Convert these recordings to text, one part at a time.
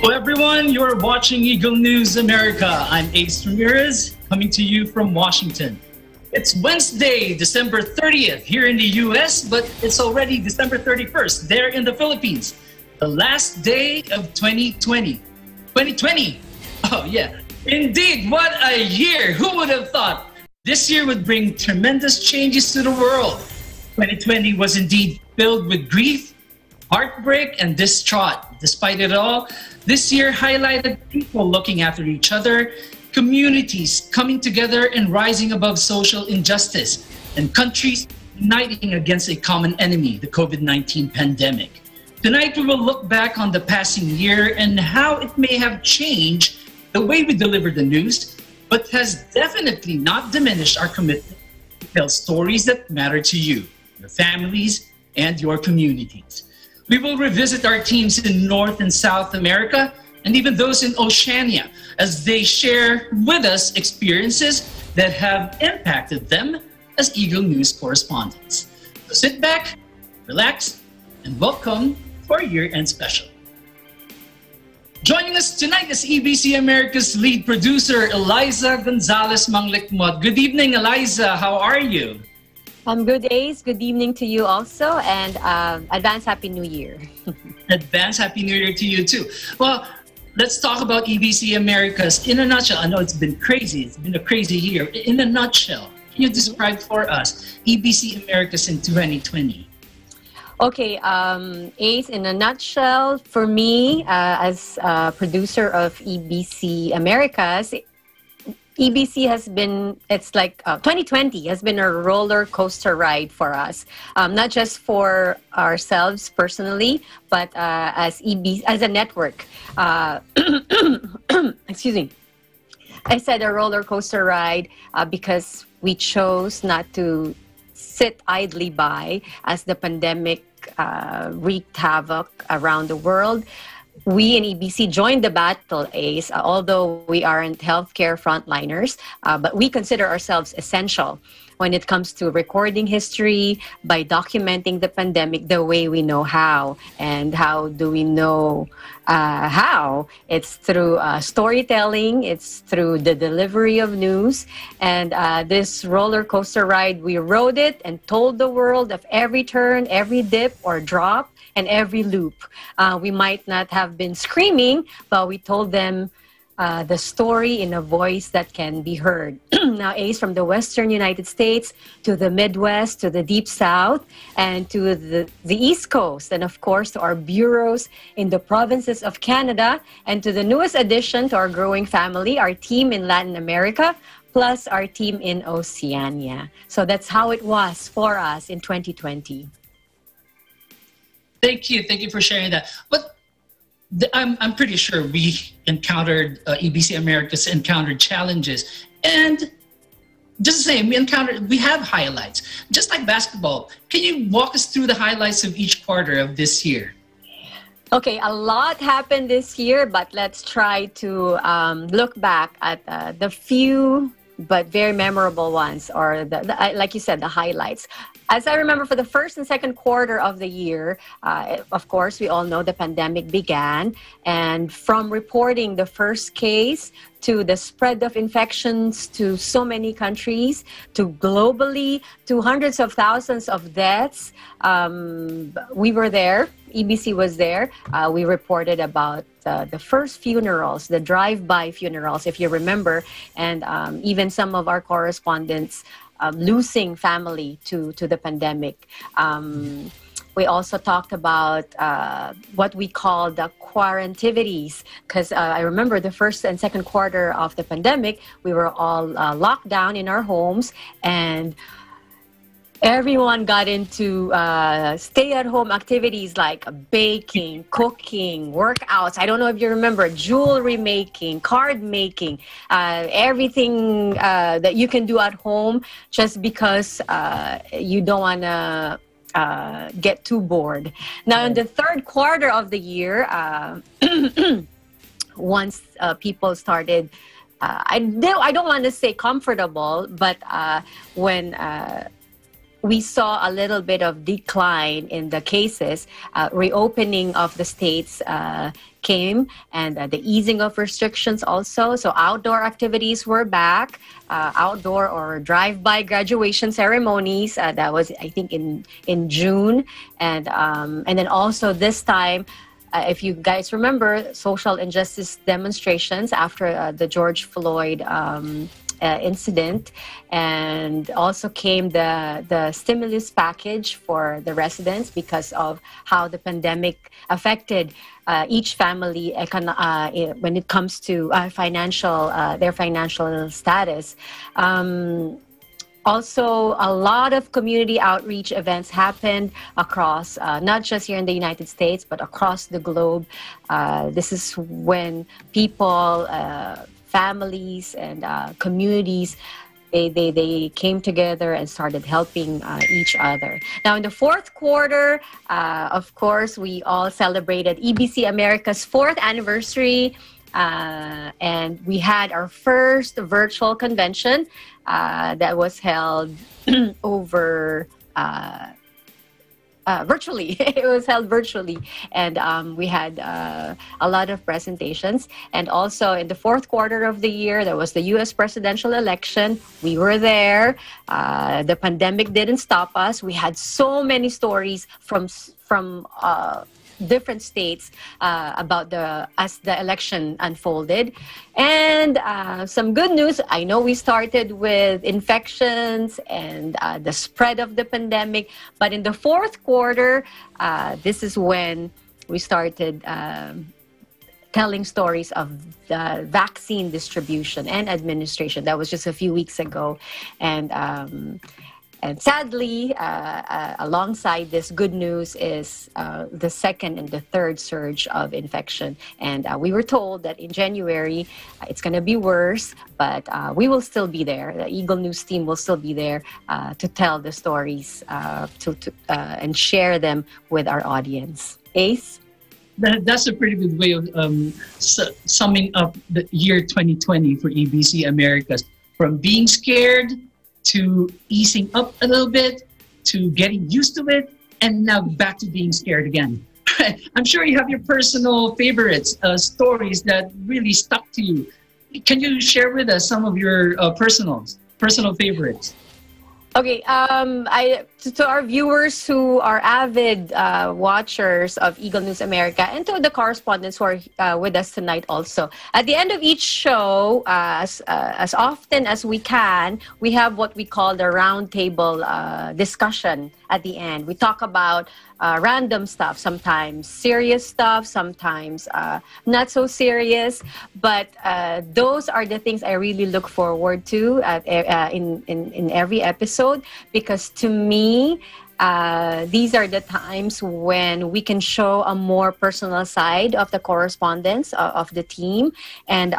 Hello everyone, you're watching Eagle News America. I'm Ace Ramirez, coming to you from Washington. It's Wednesday, December 30th here in the US, but it's already December 31st there in the Philippines. The last day of 2020. 2020! Oh yeah, indeed, what a year! Who would have thought this year would bring tremendous changes to the world? 2020 was indeed filled with grief, heartbreak, and distraught. Despite it all, this year highlighted people looking after each other, communities coming together and rising above social injustice, and countries uniting against a common enemy, the COVID-19 pandemic. Tonight, we will look back on the passing year and how it may have changed the way we deliver the news, but has definitely not diminished our commitment to tell stories that matter to you, your families, and your communities. We will revisit our teams in North and South America and even those in Oceania as they share with us experiences that have impacted them as Eagle News correspondents. So sit back, relax, and welcome to our year-end special. Joining us tonight is EBC America's lead producer, Eliza Gonzalez Manglichmud. Good evening, Eliza. How are you? I'm good, Ace. Good evening to you also, and advance Happy New Year. Advance Happy New Year to you too. Well, let's talk about EBC Americas in a nutshell. I know it's been crazy. It's been a crazy year. In a nutshell, can you describe for us EBC Americas in 2020? Okay, Ace, in a nutshell, for me, as producer of EBC Americas, EBC has been, 2020 has been a roller coaster ride for us. Not just for ourselves personally, but as EBC, as a network. Excuse me. I said a roller coaster ride because we chose not to sit idly by as the pandemic wreaked havoc around the world. We in EBC joined the battle, Ace, although we aren't healthcare frontliners, but we consider ourselves essential when it comes to recording history by documenting the pandemic the way we know how. And how do we know how? It's through storytelling, it's through the delivery of news. And this roller coaster ride, we rode it and told the world of every turn, every dip or drop, and every loop. We might not have been screaming, but we told them the story in a voice that can be heard. Now, Ace, from the Western United States to the Midwest, to the Deep South, and to the East Coast, and of course, to our bureaus in the provinces of Canada, and to the newest addition to our growing family, our team in Latin America, plus our team in Oceania. So that's how it was for us in 2020. Thank you for sharing that. But I'm pretty sure we encountered, EBC Americas encountered challenges. And just the same, we have highlights. Just like basketball, can you walk us through the highlights of each quarter of this year? Okay, a lot happened this year, but let's try to look back at the few but very memorable ones, or like you said, the highlights. As I remember, for the first and second quarter of the year, of course, we all know the pandemic began. And from reporting the first case to the spread of infections to so many countries, to globally, to hundreds of thousands of deaths, we were there. EBC was there. We reported about the first funerals, the drive-by funerals, if you remember, and even some of our correspondents losing family to the pandemic. We also talked about what we call the quarantivities, because I remember the first and second quarter of the pandemic, we were all locked down in our homes, and everyone got into stay-at-home activities like baking, cooking, workouts. I don't know if you remember, jewelry making, card making, everything that you can do at home just because you don't want to get too bored. Now, in the third quarter of the year, once people started, I don't want to say comfortable, but when we saw a little bit of decline in the cases. Reopening of the states came, and the easing of restrictions also. So outdoor activities were back, outdoor or drive-by graduation ceremonies. That was, I think, in June, and then also this time. If you guys remember, social injustice demonstrations after the George Floyd incident, and also came the stimulus package for the residents because of how the pandemic affected each family when it comes to their financial status. Also, a lot of community outreach events happened across, not just here in the United States, but across the globe. This is when people, families, and communities, they came together and started helping each other. Now, in the fourth quarter, of course, we all celebrated EBC America's 4th anniversary. And we had our first virtual convention that was held over virtually. It was held virtually, and we had a lot of presentations. And also in the fourth quarter of the year, there was the U.S. presidential election. We were there. The pandemic didn't stop us. We had so many stories from different states as the election unfolded, and some good news. I know we started with infections and the spread of the pandemic, but in the fourth quarter, this is when we started telling stories of the vaccine distribution and administration. That was just a few weeks ago, and sadly, alongside this good news is the second and the third surge of infection. And we were told that in January, it's going to be worse, but we will still be there. The Eagle News team will still be there to tell the stories and share them with our audience. Ace? That's a pretty good way of summing up the year 2020 for EBC Americas. From being scared to easing up a little bit, to getting used to it, and now back to being scared again. I'm sure you have your personal favorites, stories that really stuck to you. Can you share with us some of your personal favorites? Okay, to our viewers who are avid watchers of Eagle News America, and to the correspondents who are with us tonight also, at the end of each show, as often as we can, we have what we call the roundtable discussion at the end. We talk about random stuff, sometimes serious stuff, sometimes not so serious, but those are the things I really look forward to in every episode, because to me, these are the times when we can show a more personal side of the correspondence of the team, and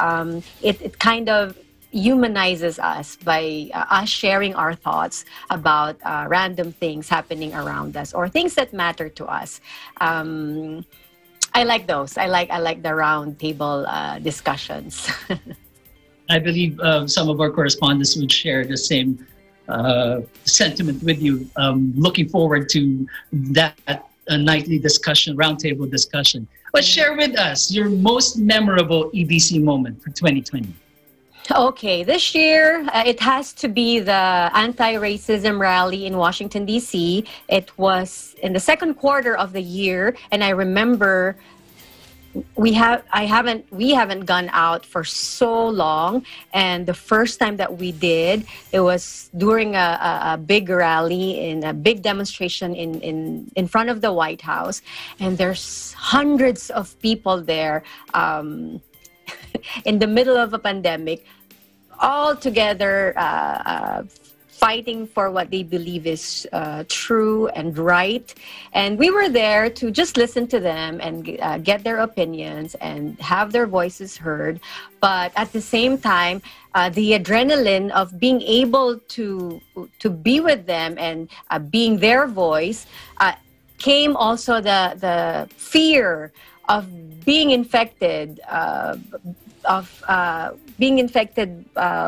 it kind of humanizes us by us sharing our thoughts about random things happening around us or things that matter to us. I like those. I like the round table discussions. I believe some of our correspondents would share the same sentiment with you. Looking forward to that nightly discussion, roundtable discussion. But share with us your most memorable EBC moment for 2020. Okay, this year it has to be the anti-racism rally in Washington, D.C. It was in the second quarter of the year, and I remember we haven't gone out for so long, and the first time that we did, it was during a big rally in a big demonstration in front of the White House, and there's hundreds of people there in the middle of a pandemic, all together fighting for what they believe is true and right. And we were there to just listen to them and get their opinions and have their voices heard. But at the same time, the adrenaline of being able to be with them and being their voice, came also the fear of being infected,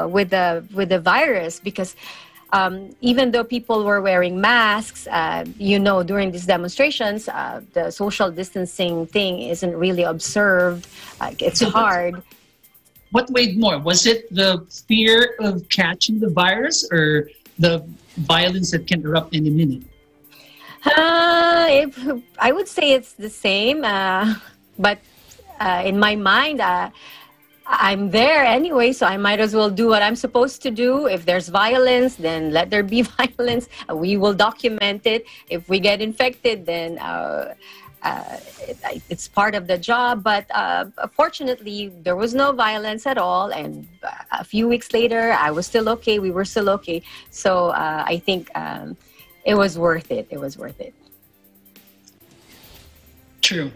with the virus, because even though people were wearing masks, during these demonstrations, the social distancing thing isn't really observed. It's hard. What weighed more? Was it the fear of catching the virus or the violence that can erupt any minute? I would say it's the same, but in my mind, I'm there anyway, so I might as well do what I'm supposed to do. If there's violence, then let there be violence. We will document it. If we get infected, then it's part of the job. But fortunately, there was no violence at all. And a few weeks later, I was still okay. We were still okay. So I think it was worth it. It was worth it. True.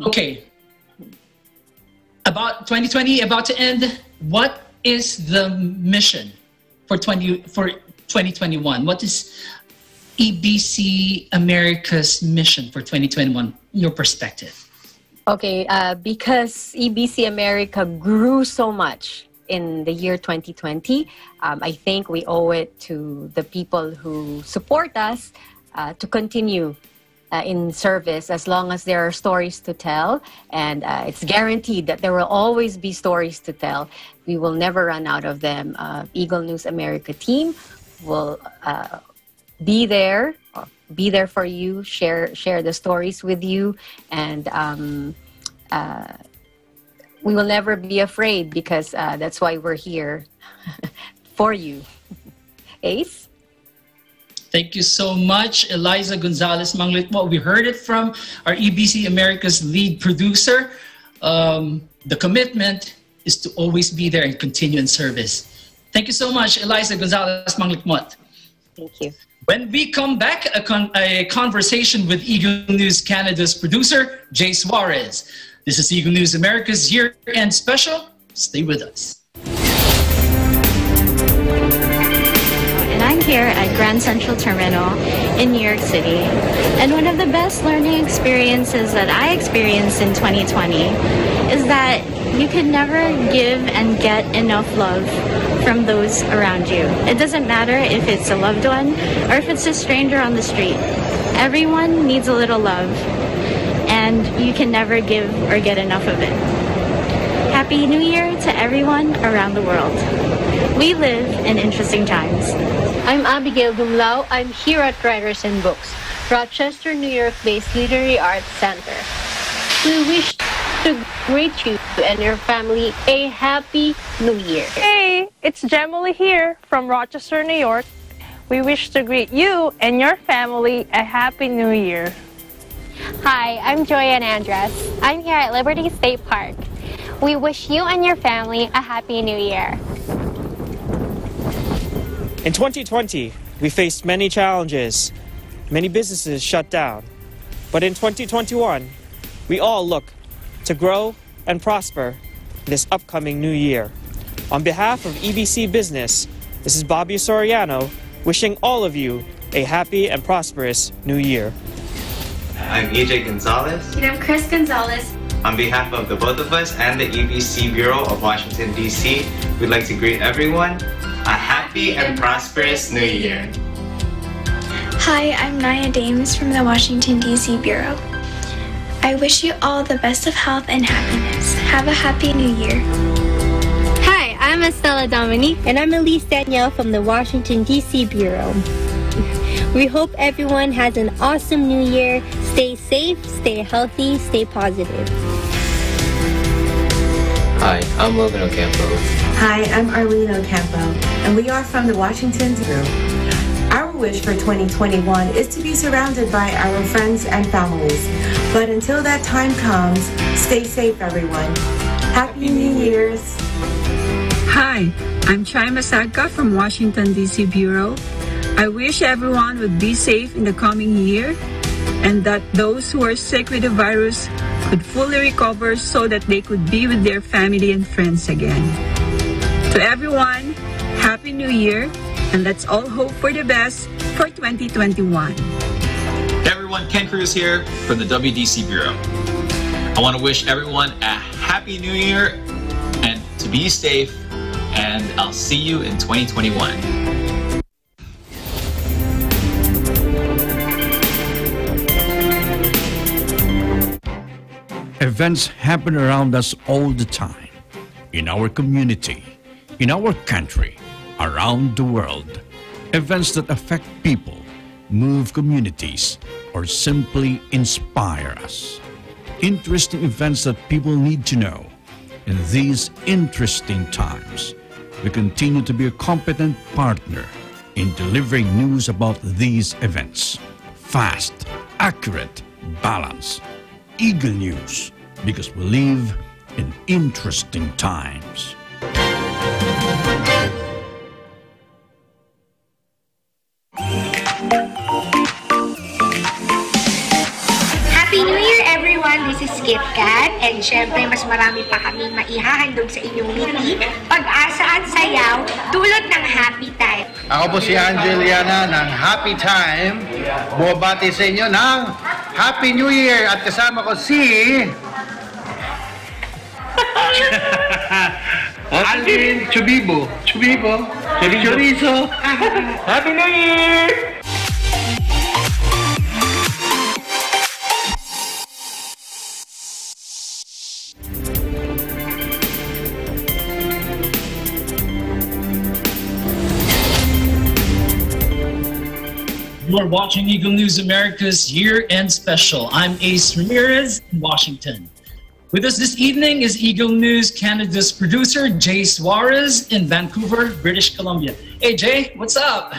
Okay. About 2020, about to end. What is the mission for 2021? What is EBC America's mission for 2021? Your perspective. Okay, because EBC America grew so much in the year 2020, I think we owe it to the people who support us to continue in service as long as there are stories to tell, and it's guaranteed that there will always be stories to tell. We will never run out of them. Eagle News America team will be there for you, share the stories with you, and we will never be afraid because that's why we're here for you. Ace? Thank you so much, Eliza Gonzalez Manglichmud. We heard it from our EBC America's lead producer. The commitment is to always be there and continue in service. Thank you so much, Eliza Gonzalez Manglichmud. Thank you. When we come back, a conversation with Eagle News Canada's producer, Jay Suarez. This is Eagle News America's year-end special. Stay with us. I'm here at Grand Central Terminal in New York City, and one of the best learning experiences that I experienced in 2020 is that you can never give and get enough love from those around you. It doesn't matter if it's a loved one or if it's a stranger on the street. Everyone needs a little love, and you can never give or get enough of it. Happy New Year to everyone around the world. We live in interesting times. I'm Abigail Dumlao. I'm here at Writers and Books, Rochester, New York-based Literary Arts Center. We wish to greet you and your family a Happy New Year. Hey, it's Gemily here from Rochester, New York. We wish to greet you and your family a Happy New Year. Hi, I'm Joyanne Andres. I'm here at Liberty State Park. We wish you and your family a Happy New Year. In 2020, we faced many challenges. Many businesses shut down. But in 2021, we all look to grow and prosper this upcoming new year. On behalf of EBC Business, this is Bobby Soriano wishing all of you a happy and prosperous new year. I'm EJ Gonzalez. And I'm Chris Gonzalez. On behalf of the both of us and the EBC Bureau of Washington, D.C., we'd like to greet everyone a happy and prosperous new year. Hi, I'm Naya Dames from the Washington, D.C. Bureau. I wish you all the best of health and happiness. Have a happy new year. Hi, I'm Estella Dominique. And I'm Elise Danielle from the Washington, D.C. Bureau. We hope everyone has an awesome new year. Stay safe, stay healthy, stay positive. Hi, I'm Logan Ocampo. Hi, I'm Arlene Ocampo, and we are from the Washington Bureau. Our wish for 2021 is to be surrounded by our friends and families. But until that time comes, stay safe, everyone. Happy New Year's. Hi, I'm Chai Masagka from Washington, D.C. Bureau. I wish everyone would be safe in the coming year and that those who are sick with the virus could fully recover so that they could be with their family and friends again. To everyone, Happy New Year, and let's all hope for the best for 2021. Hey everyone, Ken Cruz here from the WDC Bureau. I want to wish everyone a Happy New Year and to be safe and I'll see you in 2021. Events happen around us all the time, in our community, in our country, around the world. Events that affect people, move communities, or simply inspire us. Interesting events that people need to know. In these interesting times, we continue to be a competent partner in delivering news about these events. Fast, accurate, balanced. Eagle News, because we live in interesting times. Happy New Year, everyone! This is Kit Kat, and syempre mas marami pa kaming maihahandog sa inyong ngiti, pag-asa at sayaw, dulot ng happy time. Ako po si Angeliana ng Happy Time. Bumabati sa inyo ng Happy New Year at kasama ko si Alvin Chubibo. Chorizo. Happy New Year! You're watching Eagle News America's Year-End Special. I'm Ace Ramirez in Washington. With us this evening is Eagle News Canada's producer, Jay Suarez in Vancouver, British Columbia. Hey, Jay, what's up?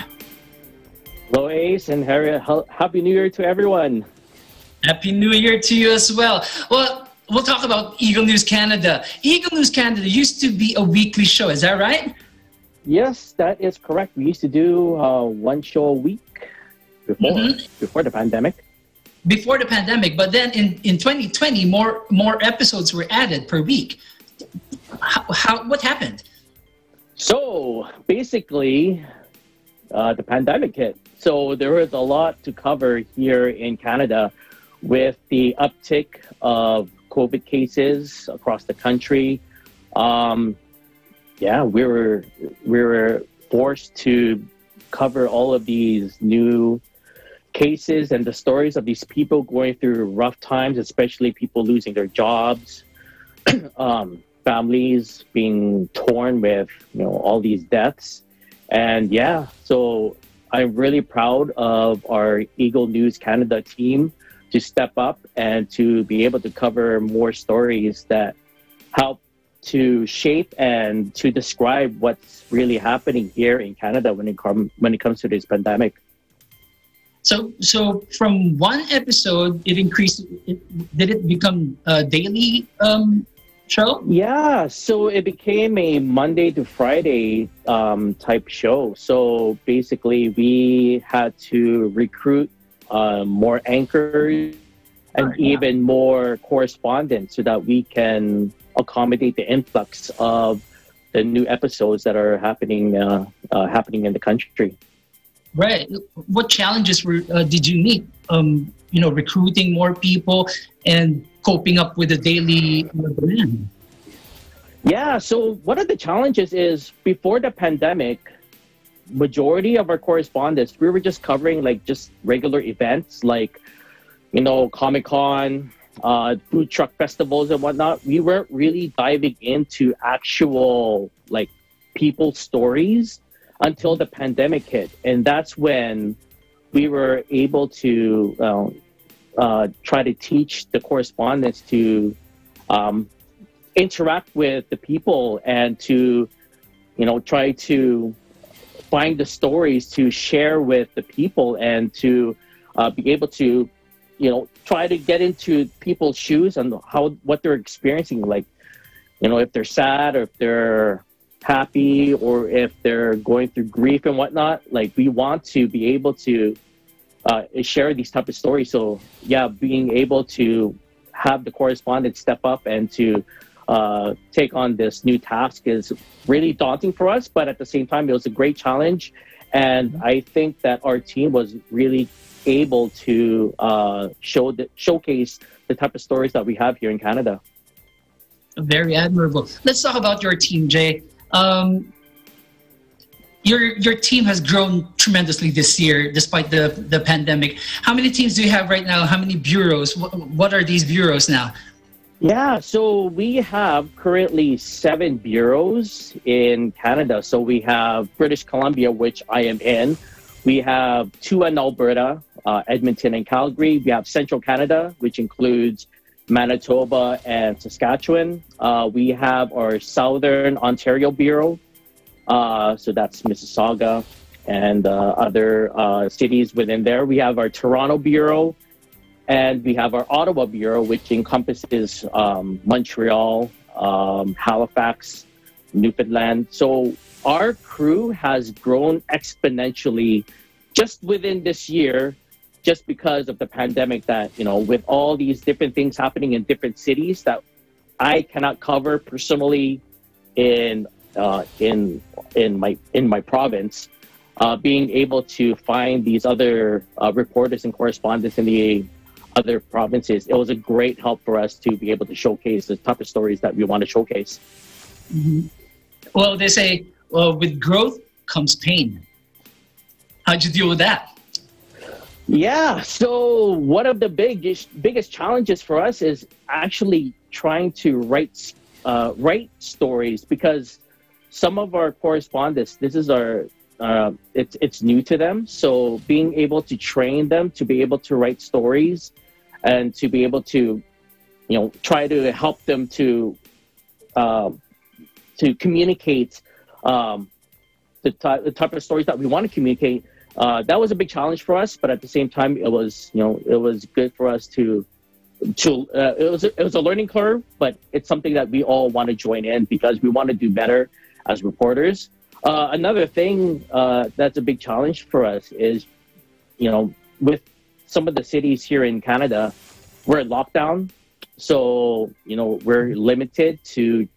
Hello, Ace and Harriet. Happy New Year to everyone. Happy New Year to you as well. Well, we'll talk about Eagle News Canada. Eagle News Canada used to be a weekly show, is that right? Yes, that is correct. We used to do one show a week before the pandemic. Before the pandemic, but then in 2020, more episodes were added per week. What happened? So basically, the pandemic hit. So there was a lot to cover here in Canada with the uptick of COVID cases across the country. Yeah, we were forced to cover all of these new cases and the stories of these people going through rough times, especially people losing their jobs, families being torn with all these deaths. And yeah, so I'm really proud of our Eagle News Canada team to step up and to be able to cover more stories that help to shape and to describe what's really happening here in Canada when it comes to this pandemic. So from one episode, it increased. Did it become a daily show? Yeah, so it became a Monday to Friday type show. So basically, we had to recruit more anchors and even more correspondents so that we can accommodate the influx of the new episodes that are happening in the country. Right. What challenges did you meet? Recruiting more people and coping up with the daily demand. Yeah. So one of the challenges is before the pandemic, majority of our correspondents, we were just covering just regular events like, Comic-Con, food truck festivals and whatnot. We weren't really diving into actual people stories until the pandemic hit. And that's when we were able to try to teach the correspondents to interact with the people and to, try to find the stories to share with the people and to be able to, try to get into people's shoes and what they're experiencing. If they're sad or if they're happy or if they're going through grief and whatnot, we want to be able to share these type of stories. So yeah, being able to have the correspondents step up and to take on this new task is really daunting for us, but at the same time, it was a great challenge. And I think that our team was really able to showcase the type of stories that we have here in Canada. Very admirable. Let's talk about your team, Jay. Your team has grown tremendously this year, despite the pandemic. How many teams do you have right now? How many bureaus? What are these bureaus now? Yeah, so we have currently 7 bureaus in Canada. So we have British Columbia, which I am in. We have 2 in Alberta, Edmonton and Calgary. We have Central Canada, which includes Manitoba and Saskatchewan. We have our Southern Ontario Bureau. So that's Mississauga and other cities within there. We have our Toronto Bureau, and we have our Ottawa Bureau, which encompasses Montreal, Halifax, Newfoundland. So our crew has grown exponentially just within this year, just because of the pandemic, that, you know, with all these different things happening in different cities that I cannot cover personally in my province, being able to find these other reporters and correspondents in the other provinces, it was a great help for us to be able to showcase the type of stories that we want to showcase. Mm-hmm. Well, they say, well, with growth comes pain. How'd you deal with that? Yeah, so one of the biggest challenges for us is actually trying to write stories, because some of our correspondents, this is our it's new to them. So being able to train them to be able to write stories and to be able to, you know, try to help them to communicate the type of stories that we want to communicate. That was a big challenge for us, but at the same time, it was good for us to it was a learning curve, but it's something that we all want to join in because we want to do better as reporters. Another thing that's a big challenge for us is, you know, with some of the cities here in Canada, we're in lockdown. So, you know, we're limited to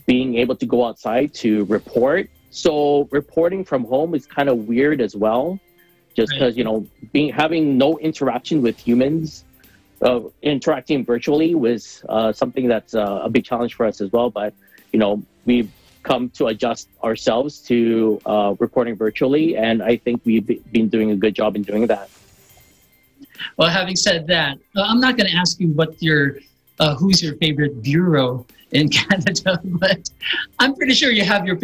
being able to go outside to report. So reporting from home is kind of weird as well, just because, you know, having no interaction with humans, interacting virtually was something that's a big challenge for us as well. But, you know, we've come to adjust ourselves to reporting virtually, and I think we've been doing a good job in doing that. Well, having said that, I'm not going to ask you what who's your favorite bureau in Canada, but I'm pretty sure you have your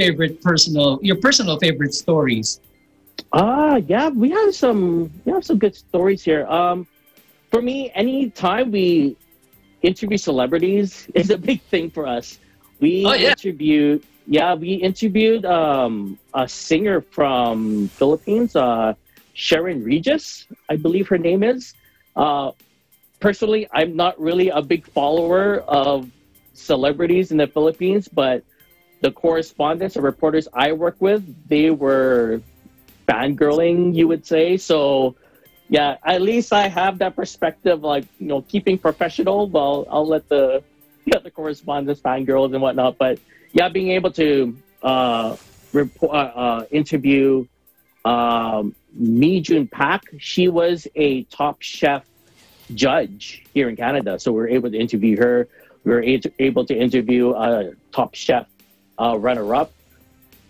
personal favorite stories. Yeah, we have some good stories here. For me, anytime we interview celebrities is a big thing for us. We interviewed a singer from Philippines, Sharon Regis, I believe her name is. Personally, I'm not really a big follower of celebrities in the Philippines, but the correspondents or reporters I work with, they were fangirling, you would say. So yeah, at least I have that perspective, like, you know, keeping professional. Well, I'll let the correspondents fangirls and whatnot. But yeah, being able to interview Mi Jun Pak. She was a Top Chef judge here in Canada, so we were able to interview her. We were able to interview a Top Chef runner-up.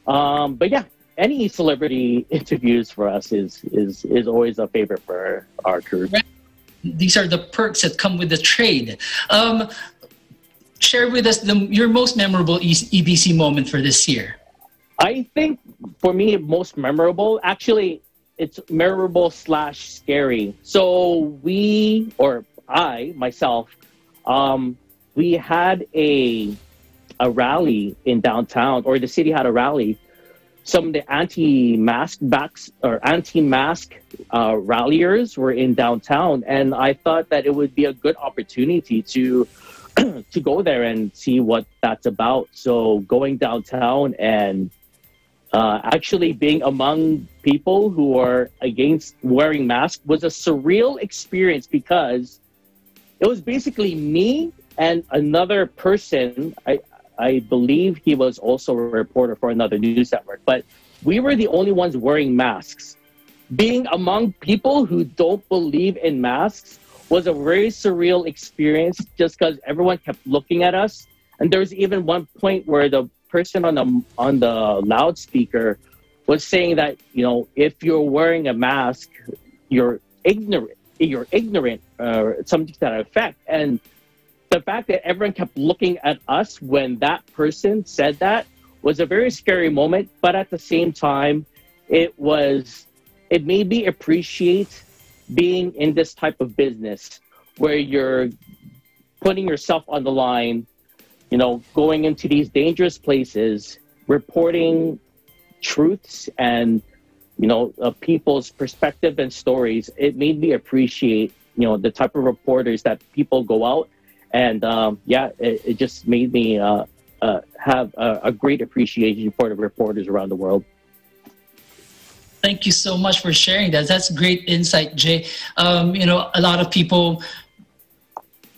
But yeah, any celebrity interviews for us is always a favorite for our crew. These are the perks that come with the trade. Share with us your most memorable EBC moment for this year. I think for me, most memorable, actually, it's memorable / scary. So I myself, we had a rally in downtown, or the city had a rally. Some of the anti-mask ralliers were in downtown, and I thought that it would be a good opportunity to to go there and see what that's about. So going downtown and actually being among people who are against wearing masks was a surreal experience, because it was basically me and another person. I believe he was also a reporter for another news network, but we were the only ones wearing masks. Being among people who don't believe in masks was a very surreal experience, just because everyone kept looking at us. And there was even one point where the person on the loudspeaker was saying that, you know, if you're wearing a mask, you're ignorant, something to that effect. And the fact that everyone kept looking at us when that person said that was a very scary moment. But at the same time, it made me appreciate being in this type of business where you're putting yourself on the line, you know, going into these dangerous places, reporting truths and, you know, people's perspective and stories. It made me appreciate, you know, the type of reporters that people go out. And it just made me have a great appreciation for the reporters around the world. Thank you so much for sharing that. That's great insight, Jay. You know, a lot of people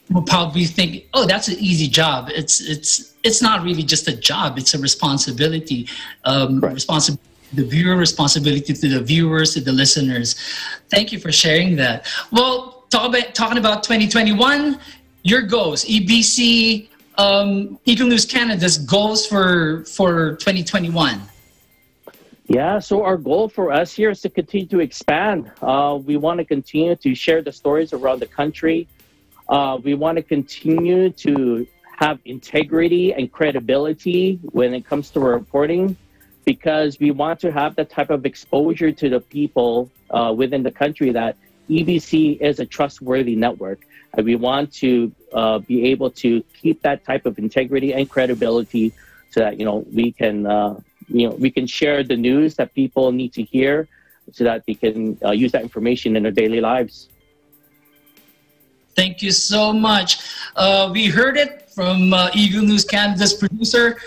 will probably think, oh, that's an easy job. It's not really just a job. It's a responsibility. Responsibility to the viewer, responsibility to the viewers, to the listeners. Thank you for sharing that. Well, talking about 2021, your goals, EBC, Eagle News Canada's goals for 2021. Yeah, so our goal for us here is to continue to expand. We want to continue to share the stories around the country. We want to continue to have integrity and credibility when it comes to reporting, because we want to have that type of exposure to the people within the country that EBC is a trustworthy network. And we want to be able to keep that type of integrity and credibility so that, you know, we can share the news that people need to hear so that they can use that information in their daily lives. Thank you so much. We heard it from Eagle News Canada's producer,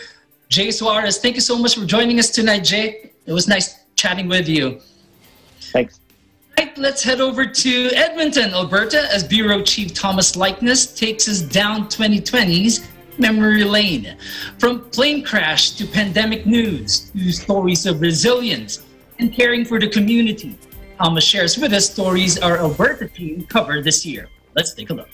Jay Suarez. Thank you so much for joining us tonight, Jay. It was nice chatting with you. Thanks. Right, let's head over to Edmonton, Alberta, as Bureau Chief Thomas Likeness takes us down 2020's memory lane. From plane crash to pandemic news to stories of resilience and caring for the community, Thomas shares with us stories our Alberta team covered this year. Let's take a look.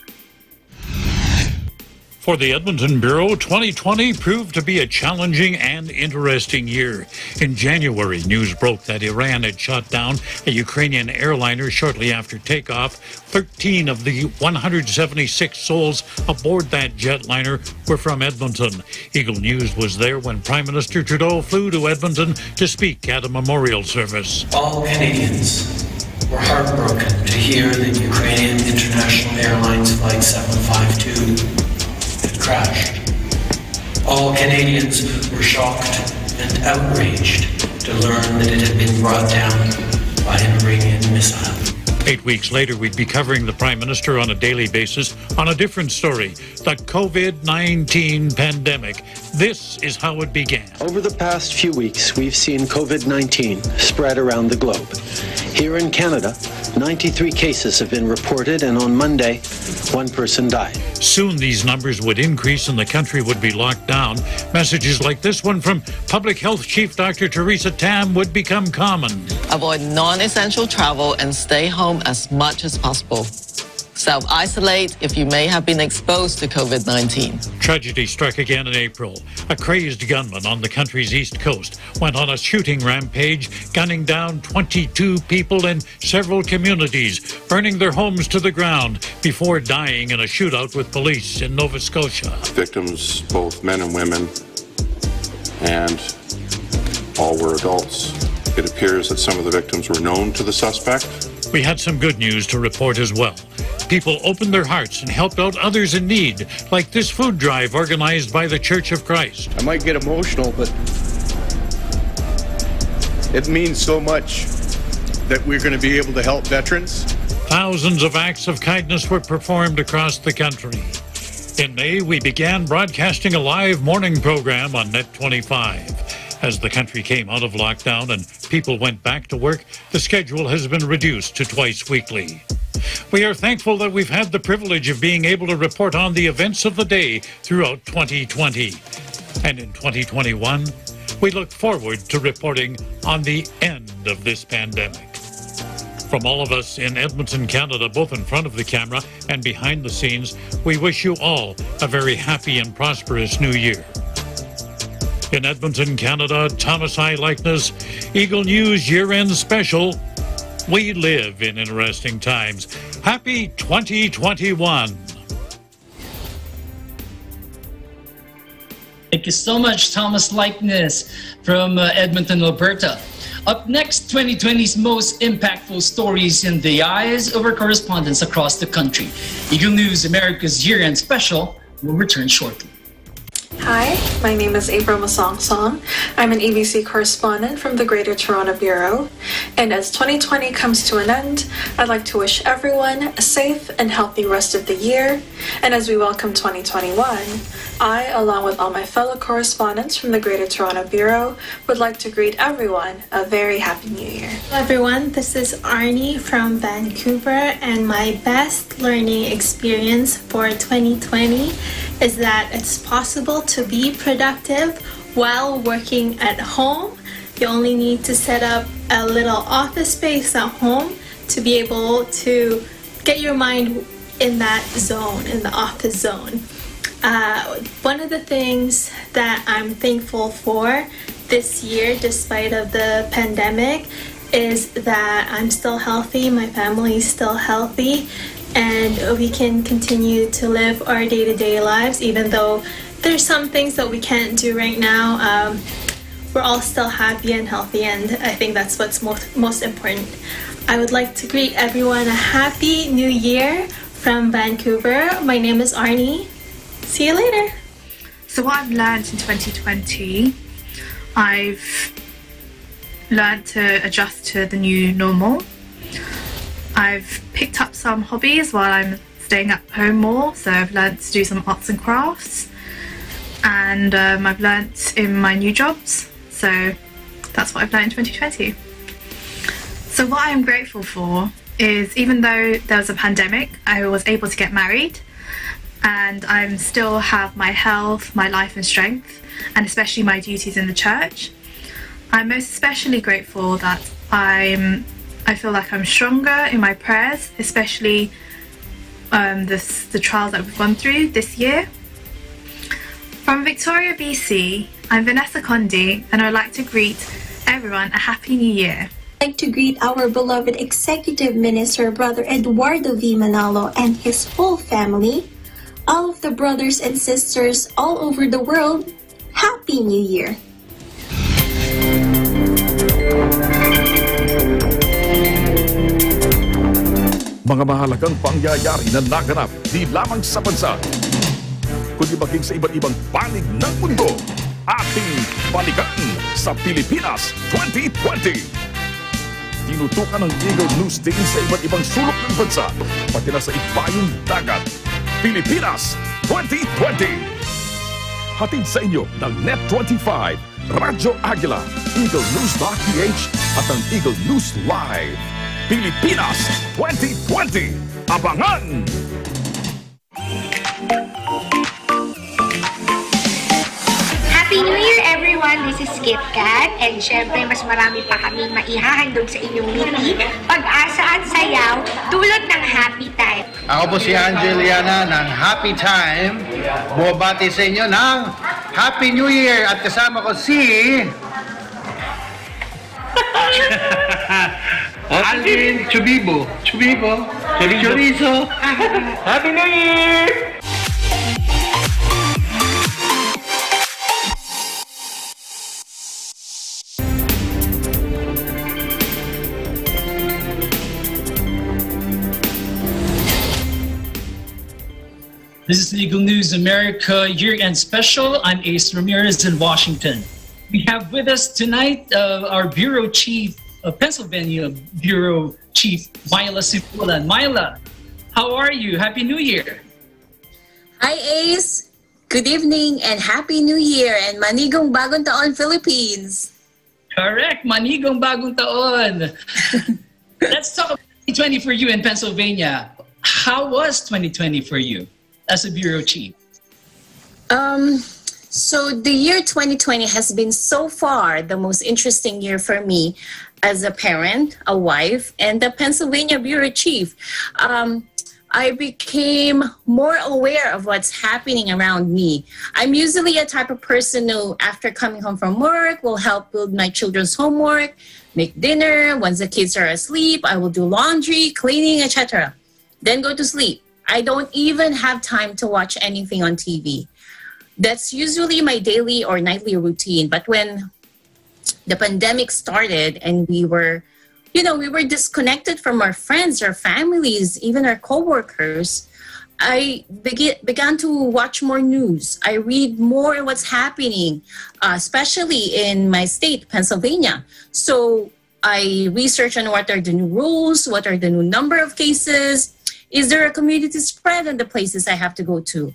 For the Edmonton Bureau, 2020 proved to be a challenging and interesting year. In January, news broke that Iran had shot down a Ukrainian airliner shortly after takeoff. 13 of the 176 souls aboard that jetliner were from Edmonton. Eagle News was there when Prime Minister Trudeau flew to Edmonton to speak at a memorial service. All Canadians were heartbroken to hear that Ukrainian International Airlines Flight 752 had crashed. All Canadians were shocked and outraged to learn that it had been brought down by an Iranian missile. 8 weeks later, we'd be covering the Prime Minister on a daily basis on a different story, the COVID-19 pandemic. This is how it began. Over the past few weeks, we've seen COVID-19 spread around the globe. Here in Canada, 93 cases have been reported, and on Monday, one person died. Soon these numbers would increase and the country would be locked down. Messages like this one from Public Health Chief Dr. Teresa Tam would become common. Avoid non-essential travel and stay home as much as possible. Self-isolate if you may have been exposed to COVID-19. Tragedy struck again in April. A crazed gunman on the country's east coast went on a shooting rampage, gunning down 22 people in several communities, burning their homes to the ground before dying in a shootout with police in Nova Scotia. Victims, both men and women, and all were adults. It appears that some of the victims were known to the suspect. We had some good news to report as well. People opened their hearts and helped out others in need, like this food drive organized by the Church of Christ. I might get emotional, but it means so much that we're going to be able to help veterans. Thousands of acts of kindness were performed across the country. In May, we began broadcasting a live morning program on Net 25. As the country came out of lockdown and people went back to work, the schedule has been reduced to twice weekly. We are thankful that we've had the privilege of being able to report on the events of the day throughout 2020. And in 2021, we look forward to reporting on the end of this pandemic. From all of us in Edmonton, Canada, both in front of the camera and behind the scenes, we wish you all a very happy and prosperous new year. In Edmonton, Canada, Thomas I. Likeness, Eagle News Year-End Special. We live in interesting times. Happy 2021. Thank you so much, Thomas Likeness from Edmonton, Alberta. Up next, 2020's most impactful stories in the eyes of our correspondents across the country. Eagle News America's Year-End Special will return shortly. Hi, my name is April Masong. I'm an ABC correspondent from the Greater Toronto Bureau. And as 2020 comes to an end, I'd like to wish everyone a safe and healthy rest of the year. And as we welcome 2021, I, along with all my fellow correspondents from the Greater Toronto Bureau, would like to greet everyone a very happy new year. Hello everyone, this is Arnie from Vancouver, and my best learning experience for 2020 is that it's possible to be productive while working at home. You only need to set up a little office space at home to be able to get your mind in that zone, in the office zone. One of the things that I'm thankful for this year, despite of the pandemic, is that I'm still healthy, my family is still healthy, and we can continue to live our day-to-day lives, even though there's some things that we can't do right now. We're all still happy and healthy, and I think that's what's most important. I would like to greet everyone a happy new year from Vancouver. My name is Arnie. See you later. So what I've learned in 2020, I've learned to adjust to the new normal. I've picked up some hobbies while I'm staying at home more, so I've learned to do some arts and crafts, and I've learnt in my new jobs, so that's what I've learned in 2020. So what I'm grateful for is, even though there was a pandemic, I was able to get married, and I still have my health, my life and strength, and especially my duties in the church. I'm most especially grateful that I feel like I'm stronger in my prayers, especially the trials that we've gone through this year. From Victoria, BC, I'm Vanessa Condi, and I'd like to greet everyone a Happy New Year. I'd like to greet our beloved Executive Minister, Brother Eduardo V. Manalo, and his whole family, all of the brothers and sisters all over the world. Happy New Year! Mga mahalagang pangyayari na naganap di lamang sa bansa, kundi maging sa iba't ibang panig ng mundo. Ating balikan sa Pilipinas 2020. Tinutukan ng Eagle News Team sa iba't ibang sulok ng bansa, pati na sa ibayong dagat. Pilipinas 2020. Hatid sa inyo ng Net25, Radyo Agila, EagleNews.ph at ang Eagle News Live. Pilipinas 2020. Abangan! Happy New Year everyone! This is Kit Kat, and syempre mas marami pa kaming maihahandog sa inyong ngiti, pag-asa at sayaw, dulot ng happy time. Ako po si Angeliana ng Happy Time. Bumabati sa inyo ng Happy New Year at kasama ko si Alvin Chubibo. Chorizo. Happy New Year! This is Eagle News America Year-End Special. I'm Ace Ramirez in Washington. We have with us tonight our Bureau Chief, Pennsylvania Bureau Chief, Myla Sipulan. Myla, how are you? Happy New Year. Hi Ace. Good evening and Happy New Year and Manigong Bagong Taon, Philippines. Correct, Manigong Bagong Taon. Let's talk about 2020 for you in Pennsylvania. How was 2020 for you as a Bureau Chief? So the year 2020 has been so far the most interesting year for me as a parent, a wife, and the Pennsylvania Bureau Chief. I became more aware of what's happening around me. I'm usually a type of person who, after coming home from work, will help build my children's homework, make dinner. Once the kids are asleep, I will do laundry, cleaning, etc. Then go to sleep. I don't even have time to watch anything on TV. That's usually my daily or nightly routine. But when the pandemic started and we were disconnected from our friends, our families, even our coworkers, I began to watch more news. I read more what's happening, especially in my state, Pennsylvania. So I research on what are the new rules, what are the new number of cases, is there a community spread in the places I have to go to?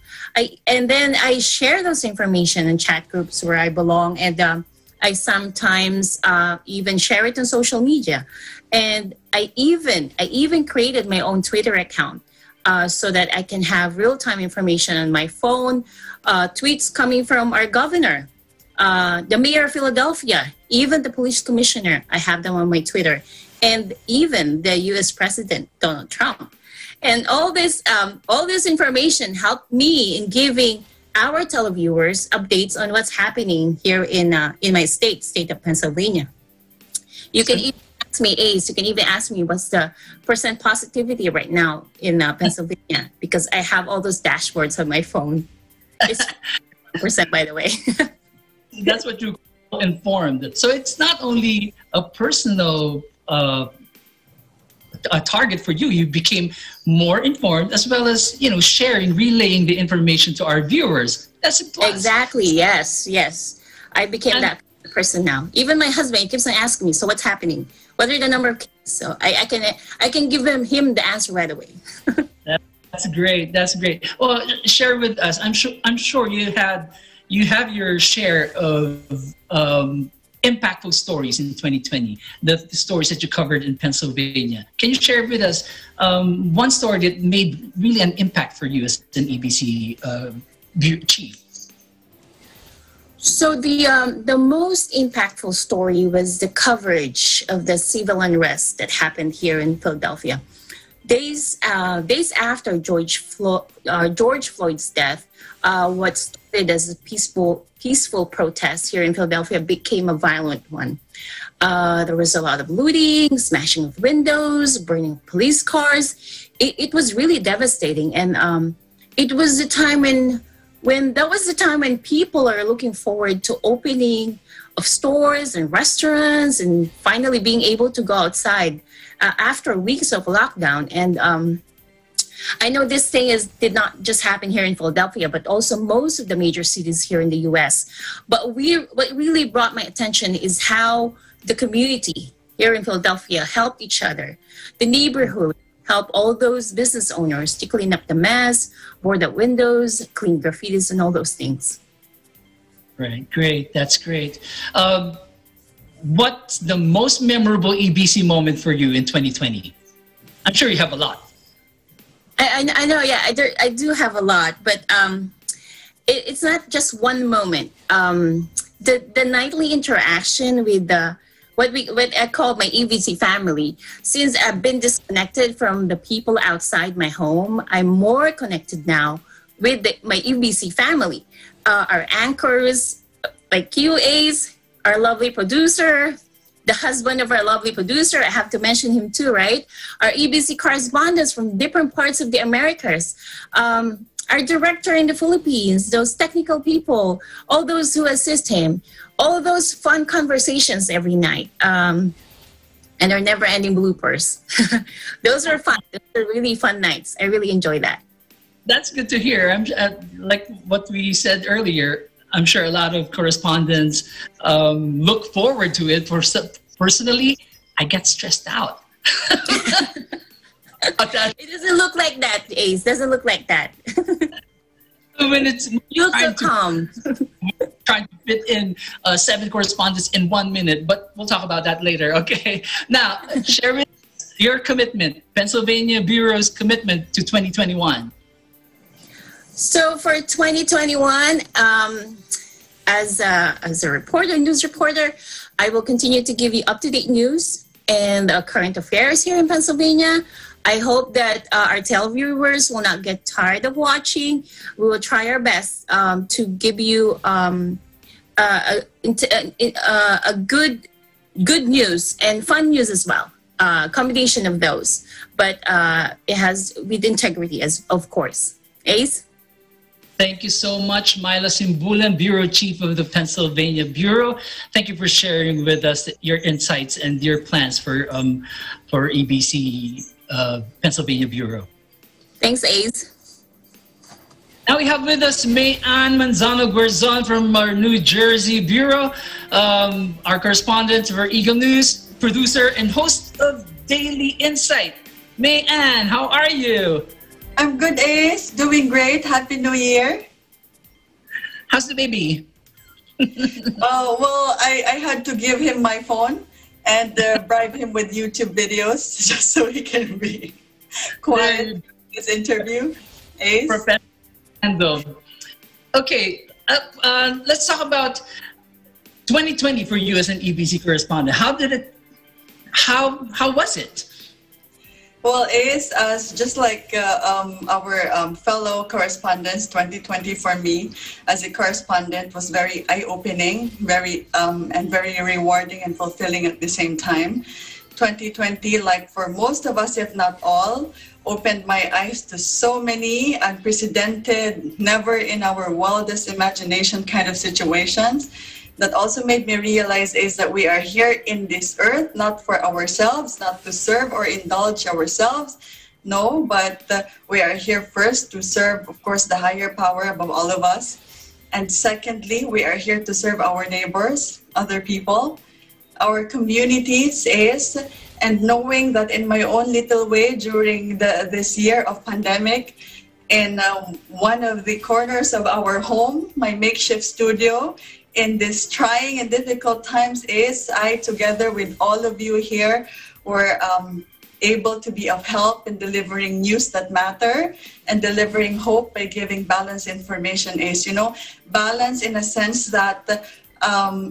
And then I share those information in chat groups where I belong, and I sometimes even share it on social media. And I even created my own Twitter account so that I can have real-time information on my phone, tweets coming from our governor, the mayor of Philadelphia, even the police commissioner. I have them on my Twitter, and even the U.S. President, Donald Trump. And all this information helped me in giving our televiewers updates on what's happening here in my state of Pennsylvania. You can even ask me, Ace, you can even ask me what's the percent positivity right now in Pennsylvania, because I have all those dashboards on my phone. It's percent, by the way. That's what you call informed. So it's not only a personal a target for you. You became more informed, as well as sharing, relaying the information to our viewers. That's a plus. Exactly. Yes. I became that person now. Even my husband keeps on asking me, "So what's happening? What are the number of cases?" So I can give him the answer right away. That's great. Well, share with us. I'm sure you have your share of impactful stories in 2020, the stories that you covered in Pennsylvania. Can you share with us one story that made really an impact for you as an EBC chief? So the most impactful story was the coverage of the civil unrest that happened here in Philadelphia. Days after George Floyd's death, what started as a peaceful protest here in Philadelphia became a violent one. There was a lot of looting, smashing of windows, burning of police cars. It was really devastating, and it was the time when people are looking forward to opening of stores and restaurants and finally being able to go outside after weeks of lockdown. And I know this thing did not just happen here in Philadelphia, but also most of the major cities here in the U.S. But what really brought my attention is how the community here in Philadelphia helped each other. The neighborhood helped all those business owners to clean up the mess, board up windows, clean graffitis, and all those things. Right, great. That's great. What's the most memorable EBC moment for you in 2020? I'm sure you have a lot. I know, yeah, I do have a lot, but it's not just one moment. The nightly interaction with what I call my EBC family. Since I've been disconnected from the people outside my home, I'm more connected now with my EBC family. Our anchors, like QAs, our lovely producer, the husband of our lovely producer, I have to mention him too, right? Our EBC correspondents from different parts of the Americas, our director in the Philippines, those technical people, all those who assist him, all those fun conversations every night, and our never-ending bloopers. Those are fun. Those are really fun nights. I really enjoy that. That's good to hear. Like what we said earlier, I'm sure a lot of correspondents look forward to it. Personally, I get stressed out. It doesn't look like that, Ace. Doesn't look like that. When it's you'll feel calm. Trying to fit in 7 correspondents in 1 minute, but we'll talk about that later. Okay. Now, share with us your commitment, Pennsylvania Bureau's commitment to 2021. So for 2021, as a reporter, news reporter, I will continue to give you up-to-date news and current affairs here in Pennsylvania. I hope that our televiewers will not get tired of watching. We will try our best to give you a good news and fun news as well. Combination of those, but it has with integrity, as of course. Ace? Thank you so much, Myla Simbulan, Bureau Chief of the Pennsylvania Bureau. Thank you for sharing with us your insights and your plans for EBC Pennsylvania Bureau. Thanks, Ace. Now we have with us May-Ann Manzano-Guerzon from our New Jersey Bureau, our correspondent for Eagle News, producer and host of Daily Insight. May-Ann, how are you? I'm good, Ace. Doing great. Happy New Year. How's the baby? Well, I had to give him my phone and bribe him with YouTube videos just so he can be quiet in his interview. Ace? Okay, let's talk about 2020 for you as an EBC correspondent. How was it? Well, Ace, just like our fellow correspondents, 2020 for me as a correspondent was very eye-opening, very rewarding and fulfilling at the same time. 2020, like for most of us, if not all, opened my eyes to so many unprecedented, never in our wildest imagination kind of situations. That also made me realize is that we are here in this earth, not for ourselves, not to serve or indulge ourselves, no, but we are here first to serve, of course, the higher power above all of us. And secondly, we are here to serve our neighbors, other people, our communities, and knowing that in my own little way during this year of pandemic, in one of the corners of our home, my makeshift studio, in this trying and difficult times, I, together with all of you here, were able to be of help in delivering news that matter and delivering hope by giving balanced information. Balance in a sense that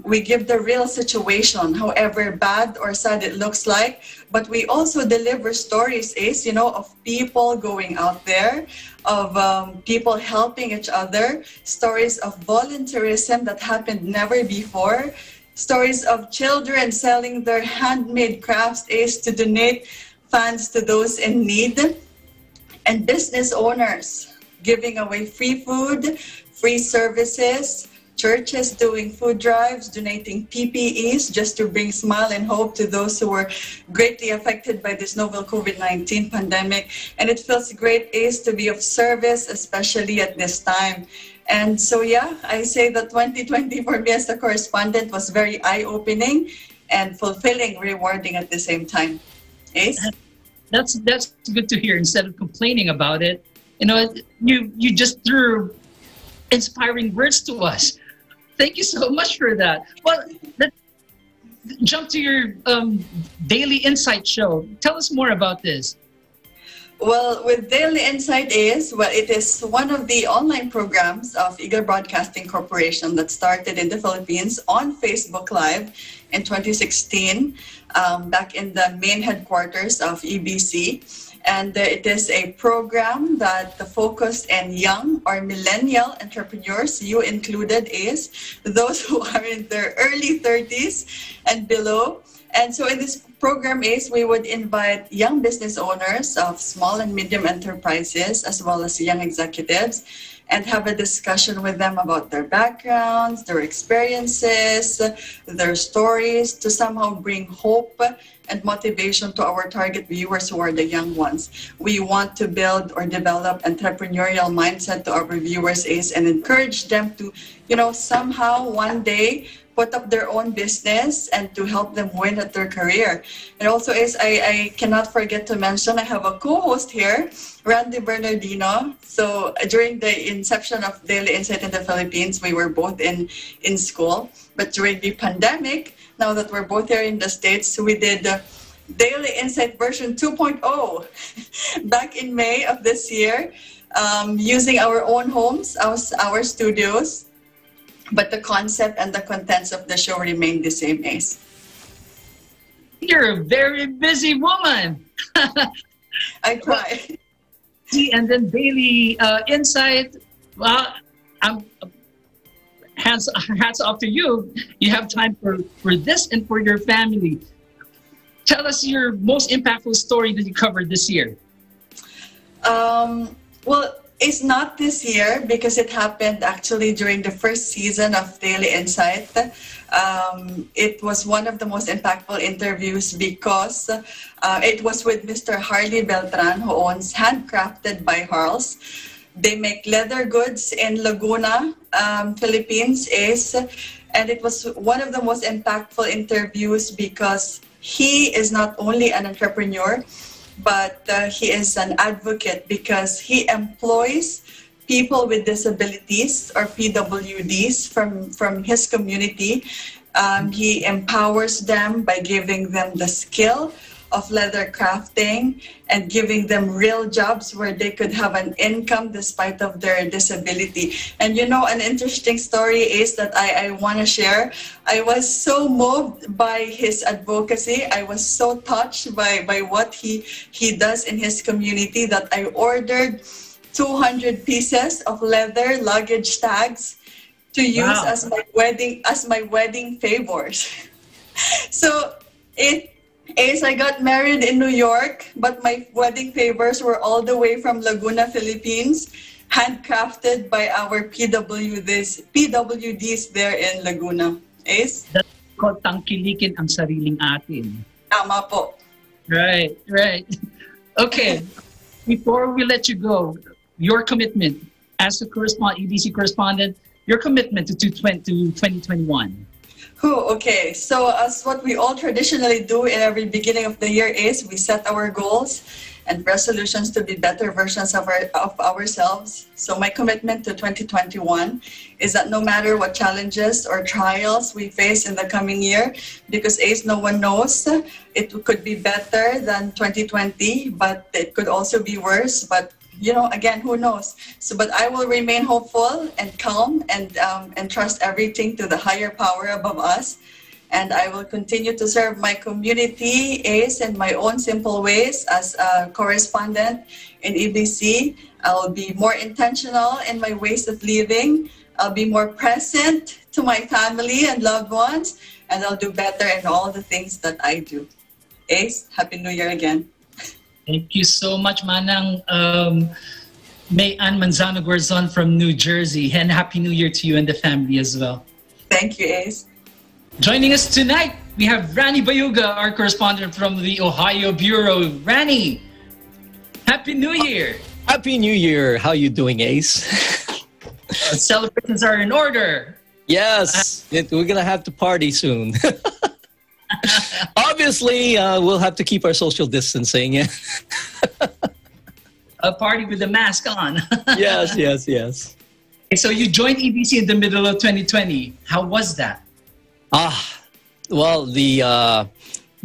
we give the real situation, however bad or sad it looks like, but we also deliver stories, of people going out there, of people helping each other, stories of volunteerism that happened never before, stories of children selling their handmade crafts, to donate funds to those in need, and business owners giving away free food, free services, churches doing food drives, donating PPEs just to bring smile and hope to those who were greatly affected by this novel COVID-19 pandemic. And it feels great, to be of service, especially at this time. And so, I say that 2020 for me as a correspondent was very eye-opening and fulfilling, rewarding at the same time. Ace? That's good to hear. Instead of complaining about it, you just threw inspiring words to us. Thank you so much for that. Well, let's jump to your Daily Insight show. Tell us more about this. Well, with Daily Insight it is one of the online programs of Eagle Broadcasting Corporation that started in the Philippines on Facebook Live in 2016, back in the main headquarters of EBC. And it is a program that focused on young or millennial entrepreneurs, you included, those who are in their early 30s and below. And so in this program, we would invite young business owners of small and medium enterprises, as well as young executives, and have a discussion with them about their backgrounds, their experiences, their stories, to somehow bring hope and motivation to our target viewers who are the young ones. We want to build or develop entrepreneurial mindset to our viewers, and encourage them to, somehow one day put up their own business and to help them win at their career. And also, I cannot forget to mention, I have a co-host here, Randy Bernardino. So during the inception of Daily Insight in the Philippines, we were both in school. But during the pandemic, now that we're both here in the States, we did Daily Insight version 2.0 back in May of this year, using our own homes, our studios, but the concept and the contents of the show remain the same, Ace. You're a very busy woman. I try. And then daily insight. Well, I'm hats off to you. You have time for this and for your family. Tell us your most impactful story that you covered this year. Well, it's not this year because it happened actually during the first season of Daily Insight. It was one of the most impactful interviews because it was with Mr. Harley Beltran, who owns Handcrafted by Harls. They make leather goods in Laguna, Philippines, and it was one of the most impactful interviews because he is not only an entrepreneur, but he is an advocate because he employs people with disabilities or PWDs from his community. He empowers them by giving them the skill of leather crafting and giving them real jobs where they could have an income despite of their disability. And you know, an interesting story is that I want to share. I was so moved by his advocacy. I was so touched by what he does in his community that I ordered 200 pieces of leather luggage tags to use as my wedding favors. So I got married in New York, but my wedding favors were all the way from Laguna, Philippines, handcrafted by our PWDs there in Laguna. That's called tangkilikin ang sariling atin. Tama po. Right. Okay, before we let you go, your commitment as a EBC correspondent, your commitment to 2021. Okay, so as what we all traditionally do in every beginning of the year is we set our goals and resolutions to be better versions of ourselves. So my commitment to 2021 is that no matter what challenges or trials we face in the coming year, because no one knows, it could be better than 2020, but it could also be worse. But you know, again, who knows? So, but I will remain hopeful and calm and trust everything to the higher power above us. And I will continue to serve my community in my own simple ways as a correspondent in EBC. I will be more intentional in my ways of living. I'll be more present to my family and loved ones, and I'll do better in all the things that I do. Happy New Year again. Thank you so much, Manang May Ann Manzano Gorzon from New Jersey. And Happy New Year to you and the family as well. Thank you, Ace. Joining us tonight, we have Rani Bayuga, our correspondent from the Ohio Bureau. Rani, Happy New Year. Happy New Year. How you doing, Ace? Celebrations are in order. Yes, we're going to have to party soon. Obviously, we'll have to keep our social distancing. A party with the mask on. Yes. So you joined EBC in the middle of 2020. How was that? Well, the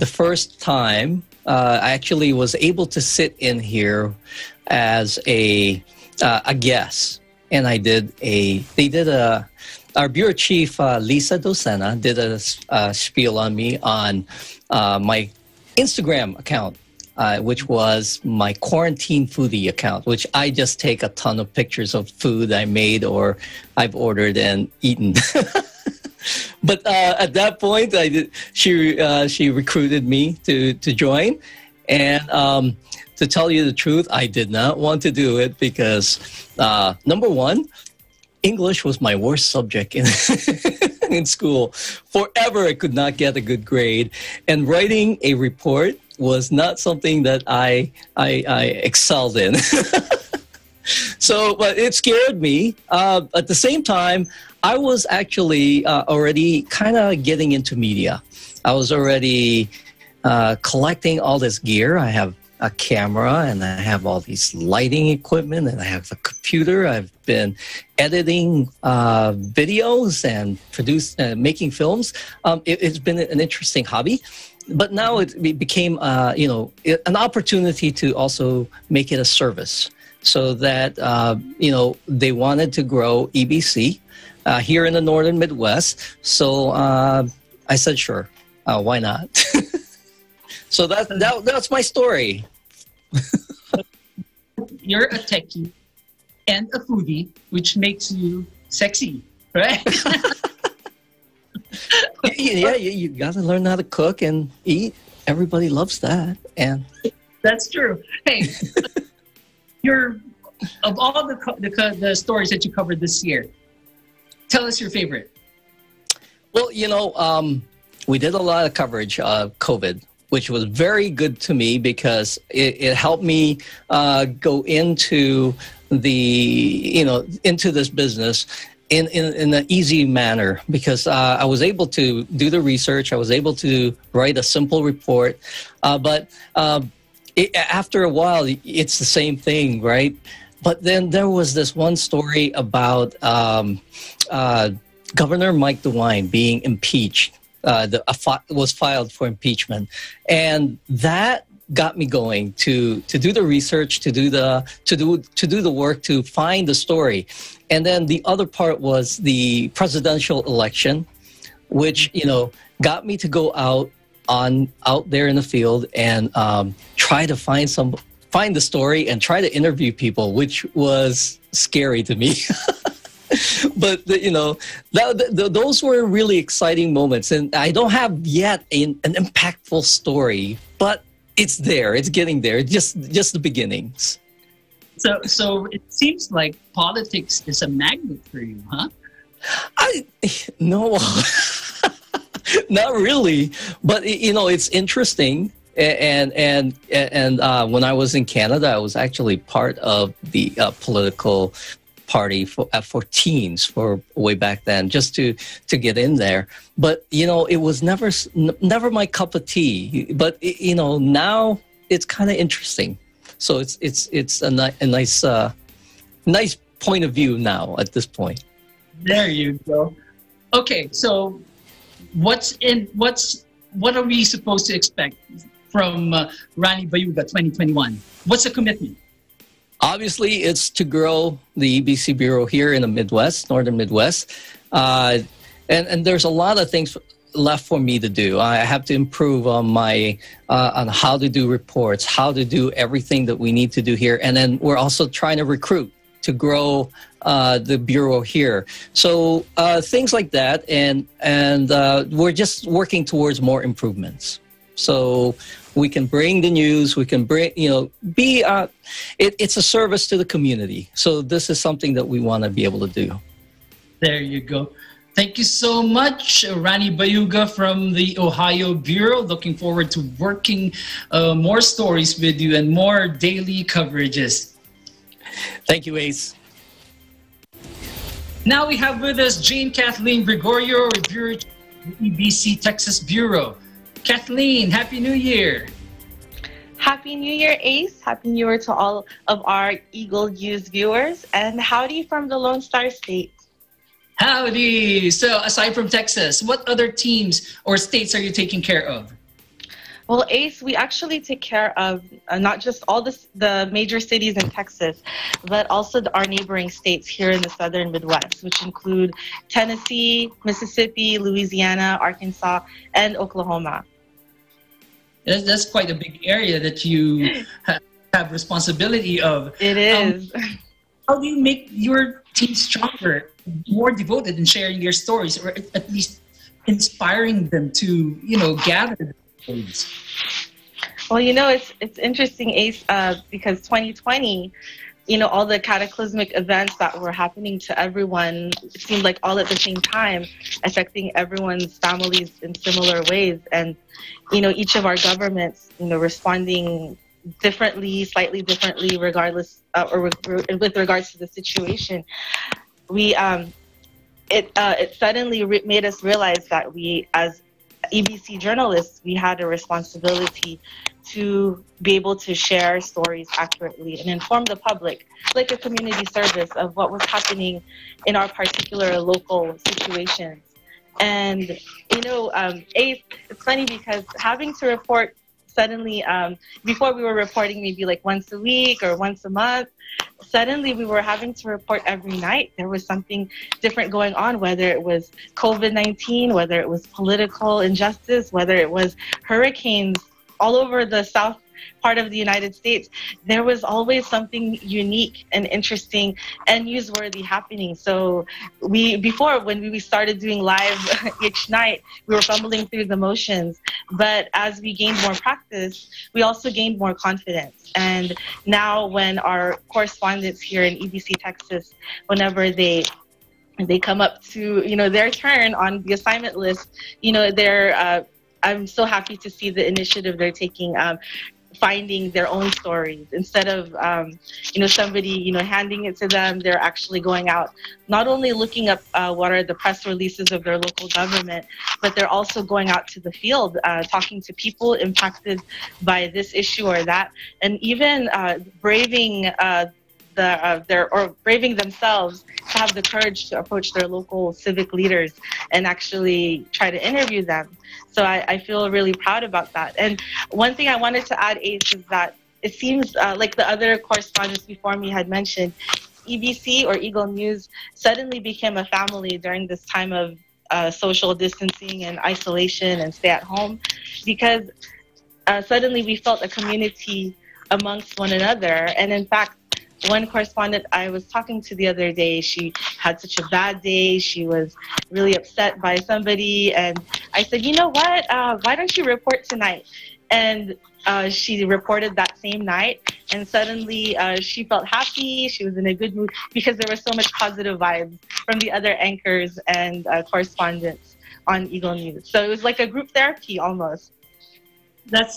first time I actually was able to sit in here as a guest, and our bureau chief, Lisa Docena, did a spiel on me on my Instagram account, which was my quarantine foodie account, which I just take a ton of pictures of food I made or I've ordered and eaten. But at that point, she recruited me to join. And to tell you the truth, I did not want to do it because, number one, English was my worst subject in school. Forever, I could not get a good grade. And writing a report was not something that I excelled in. So, but it scared me. At the same time, I was actually already kind of getting into media. I was already collecting all this gear. I have a camera and I have all these lighting equipment and I have a computer. I've been editing videos and making films. It's been an interesting hobby, but now it became an opportunity to also make it a service, so that they wanted to grow EBC here in the Northern Midwest. So I said, sure, why not? So that's my story. you're a techie and a foodie, which makes you sexy, right? Yeah, you got to learn how to cook and eat. Everybody loves that, and that's true. Hey, of all the stories that you covered this year, tell us your favorite. Well, we did a lot of coverage of COVID, which was very good to me because it helped me go into into this business in an easy manner, because I was able to do the research. I was able to write a simple report, but after a while, it's the same thing, right? But then there was this one story about Governor Mike DeWine being impeached. Was filed for impeachment, and that got me going to do the research, to do the work, to find the story. And then the other part was the presidential election, which got me to go out there in the field and try to find the story and try to interview people, which was scary to me. But those were really exciting moments, and I don't have yet an impactful story, but it's there. It's getting there. Just the beginnings. So it seems like politics is a magnet for you, huh? No, not really. But it's interesting. And when I was in Canada, I was actually part of the political party for teens for way back then, just to get in there. But it was never my cup of tea. But now it's kind of interesting. So it's a nice point of view now at this point. There you go. Okay, so what are we supposed to expect from Rani Bayuga 2021? What's the commitment? Obviously, it's to grow the EBC Bureau here in the Midwest, Northern Midwest. And there's a lot of things left for me to do. I have to improve on on how to do reports, how to do everything that we need to do here. And then we're also trying to recruit to grow the Bureau here. So things like that. And we're just working towards more improvements. So we can bring the news, we can bring, it's a service to the community. So this is something that we want to be able to do. There you go. Thank you so much, Rani Bayuga from the Ohio Bureau. Looking forward to working more stories with you and more daily coverages. Thank you, Ace. Now we have with us Jane Kathleen Gregorio, Bureau EBC Texas Bureau. Kathleen, Happy New Year. Happy New Year, Ace. Happy New Year to all of our Eagle News viewers. And howdy from the Lone Star State. Howdy. So aside from Texas, what other teams or states are you taking care of? Well, Ace, we actually take care of not just all the major cities in Texas, but also our neighboring states here in the southern Midwest, which include Tennessee, Mississippi, Louisiana, Arkansas, and Oklahoma. That's quite a big area that you have responsibility of. It is. How do you make your team stronger, more devoted in sharing your stories, or at least inspiring them to, gather the stories? Well, it's interesting, Ace, because 2020, all the cataclysmic events that were happening to everyone, it seemed like all at the same time, affecting everyone's families in similar ways. And, each of our governments, responding differently, slightly differently, regardless, or with regards to the situation. It suddenly made us realize that we, as EBC journalists, we had a responsibility to be able to share stories accurately and inform the public, like a community service, of what was happening in our particular local situations. And, Ace, it's funny because having to report suddenly, before we were reporting maybe like once a week or once a month, suddenly we were having to report every night. There was something different going on, whether it was COVID-19, whether it was political injustice, whether it was hurricanes all over the part of the United States, there was always something unique and interesting and newsworthy happening. So before, when we started doing live each night, we were fumbling through the motions. But as we gained more practice, we also gained more confidence. And now when our correspondents here in EBC, Texas, whenever they come up to, their turn on the assignment list, I'm so happy to see the initiative they're taking, finding their own stories instead of, somebody, handing it to them. They're actually going out, not only looking up what are the press releases of their local government, but they're also going out to the field, talking to people impacted by this issue or that, and even braving braving themselves to have the courage to approach their local civic leaders and actually try to interview them. So I feel really proud about that. And one thing I wanted to add, Ace, is that it seems like the other correspondents before me had mentioned, EBC or Eagle News suddenly became a family during this time of social distancing and isolation and stay at home, because suddenly we felt a community amongst one another. And in fact, one correspondent I was talking to the other day, she had such a bad day. She was really upset by somebody. And I said, you know what? Why don't you report tonight? And she reported that same night. And suddenly she felt happy. She was in a good mood because there was so much positive vibes from the other anchors and correspondents on Eagle News. So it was like a group therapy almost. That's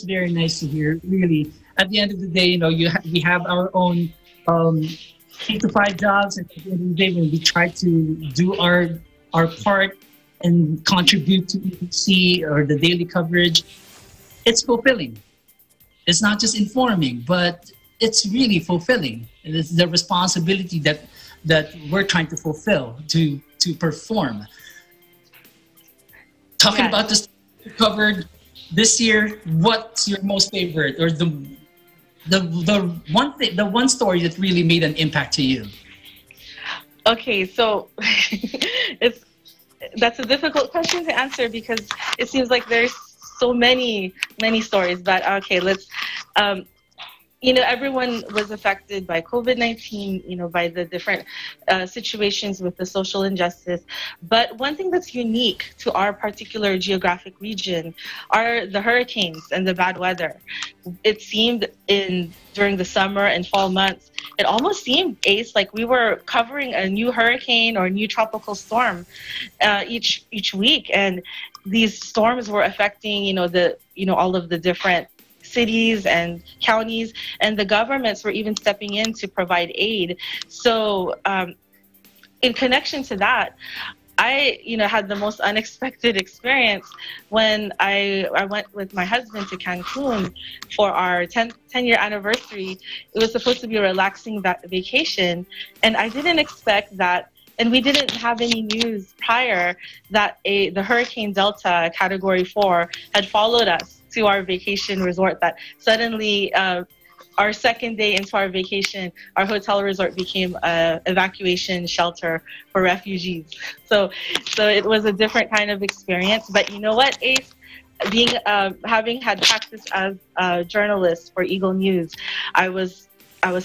very nice to hear, really. At the end of the day, we have our own 8 to 5 jobs, and at the end of the day, when we try to do our part and contribute to EBC or the daily coverage, it's fulfilling. It's not just informing, but it's really fulfilling. It's the responsibility that we're trying to fulfill, to perform. Talking about this covered this year, what's your most favorite, or the one story that really made an impact to you? Okay, so that's a difficult question to answer because it seems like there's so many stories. But okay, let's. Everyone was affected by COVID-19, by the different situations with the social injustice. But one thing that's unique to our particular geographic region are the hurricanes and the bad weather. It seemed during the summer and fall months, it almost seemed, Ace, like we were covering a new hurricane or a new tropical storm each week. And these storms were affecting, all of the different cities and counties, and the governments were even stepping in to provide aid. So in connection to that, I had the most unexpected experience when I went with my husband to Cancun for our 10-year anniversary. It was supposed to be a relaxing vacation, and I didn't expect that. And we didn't have any news prior that the Hurricane Delta Category 4 had followed us to our vacation resort, that suddenly our second day into our vacation, our hotel resort became an evacuation shelter for refugees. So it was a different kind of experience. But you know what, Ace? Having had practice as a journalist for Eagle News, I was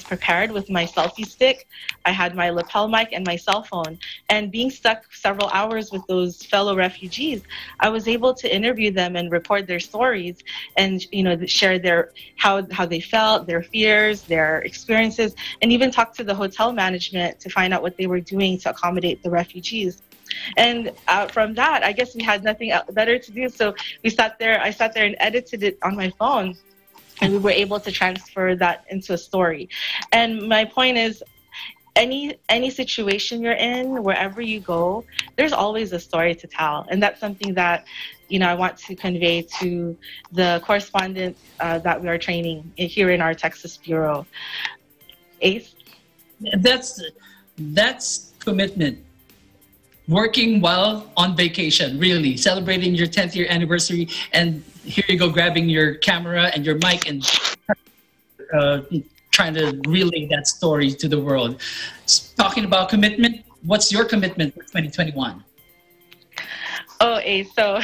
prepared with my selfie stick. I had my lapel mic and my cell phone. And being stuck several hours with those fellow refugees, I was able to interview them and record their stories and share how they felt, their fears, their experiences, and even talk to the hotel management to find out what they were doing to accommodate the refugees. And from that, I guess we had nothing better to do. So I sat there and edited it on my phone. And we were able to transfer that into a story. And my point is, any situation you're in, wherever you go, there's always a story to tell. And that's something that, I want to convey to the correspondents that we are training here in our Texas Bureau. Ace? That's commitment. Working while on vacation, really. Celebrating your 10th year anniversary, and here you go grabbing your camera and your mic and trying to relay that story to the world. Talking about commitment, what's your commitment for 2021? Oh, Ace, so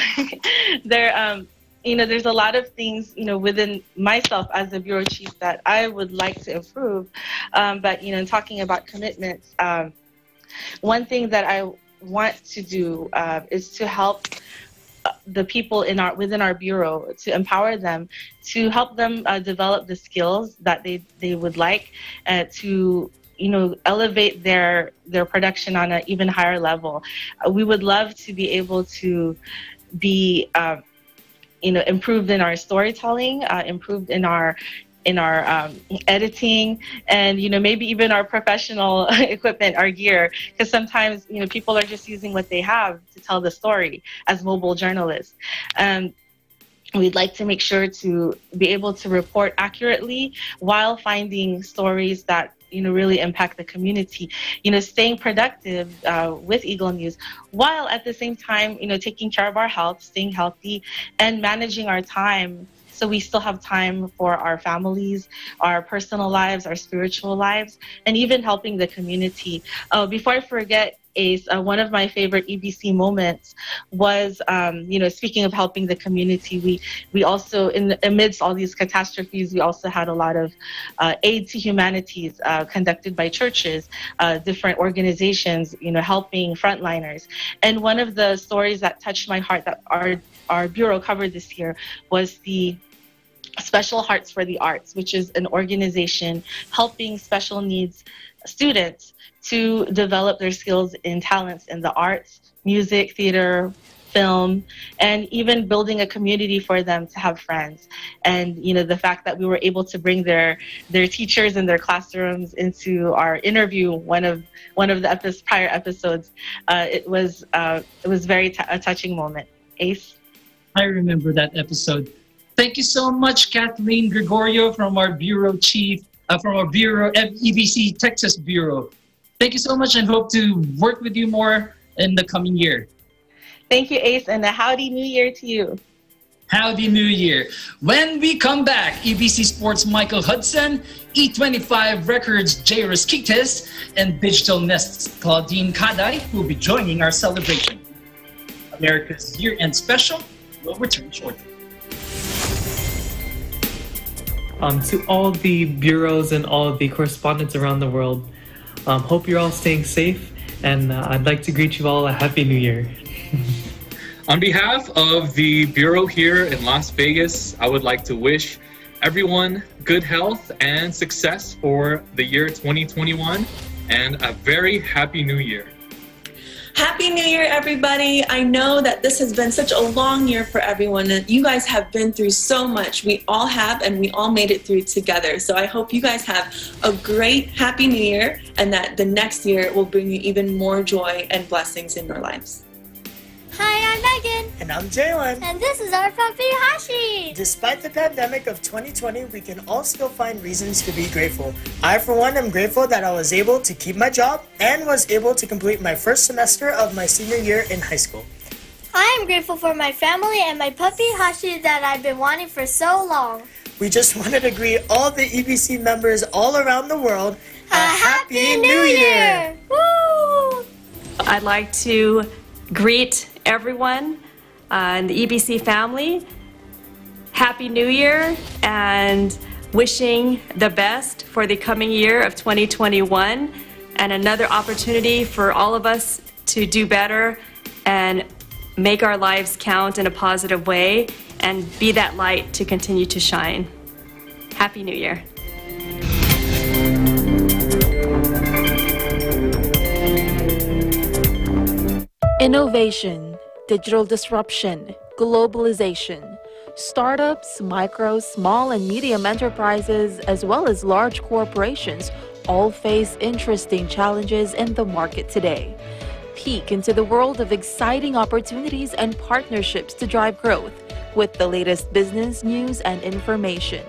there, there's a lot of things, within myself as a bureau chief that I would like to improve. But, in talking about commitments, one thing that I want to do is to help the people within our bureau, to empower them, to help them develop the skills that they would like to elevate their production on an even higher level. We would love to be able to be improved in our storytelling, improved in our editing, and maybe even our professional equipment, our gear, because sometimes people are just using what they have to tell the story as mobile journalists. We'd like to make sure to be able to report accurately while finding stories that really impact the community, staying productive with Eagle News, while at the same time, taking care of our health, staying healthy, and managing our time so we still have time for our families, our personal lives, our spiritual lives, and even helping the community. Before I forget, Ace, one of my favorite EBC moments was, speaking of helping the community, we also, amidst all these catastrophes, we also had a lot of aid to humanities conducted by churches, different organizations, helping frontliners. And one of the stories that touched my heart that our bureau covered this year was the Special Hearts for the Arts, which is an organization helping special needs students to develop their skills and talents in the arts, music, theater, film, and even building a community for them to have friends. And the fact that we were able to bring their teachers and their classrooms into our interview, one of the prior episodes, it was very a touching moment. Ace? I remember that episode. Thank you so much, Kathleen Gregorio, from our bureau chief, from our bureau, EBC Texas Bureau. Thank you so much, and hope to work with you more in the coming year. Thank you, Ace, and a howdy new year to you. Howdy new year. When we come back, EBC Sports Michael Hudson, E25 Records Jairus Kites, and Digital Nest's Claudine Kaday will be joining our celebration. America's Year-End Special will return shortly. To all the bureaus and all the correspondents around the world, hope you're all staying safe, and I'd like to greet you all a Happy New Year. On behalf of the Bureau here in Las Vegas, I would like to wish everyone good health and success for the year 2021, and a very Happy New Year. Happy New Year, everybody. I know that this has been such a long year for everyone, and you guys have been through so much. We all have, and we all made it through together. So I hope you guys have a great Happy New Year, and that the next year will bring you even more joy and blessings in your lives. Hi, I'm Megan. And I'm Jalen. And this is our puppy, Hashi. Despite the pandemic of 2020, we can all still find reasons to be grateful. I, for one, am grateful that I was able to keep my job and was able to complete my first semester of my senior year in high school. I am grateful for my family and my puppy, Hashi, that I've been wanting for so long. We just wanted to greet all the EBC members all around the world a Happy New Year! Woo! I'd like to greet everyone in the EBC family. Happy New Year, and wishing the best for the coming year of 2021, and another opportunity for all of us to do better and make our lives count in a positive way and be that light to continue to shine. Happy New Year. Innovation, digital disruption, globalization. Startups, micro, small, and medium enterprises, as well as large corporations, all face interesting challenges in the market today. Peek into the world of exciting opportunities and partnerships to drive growth with the latest business news and information.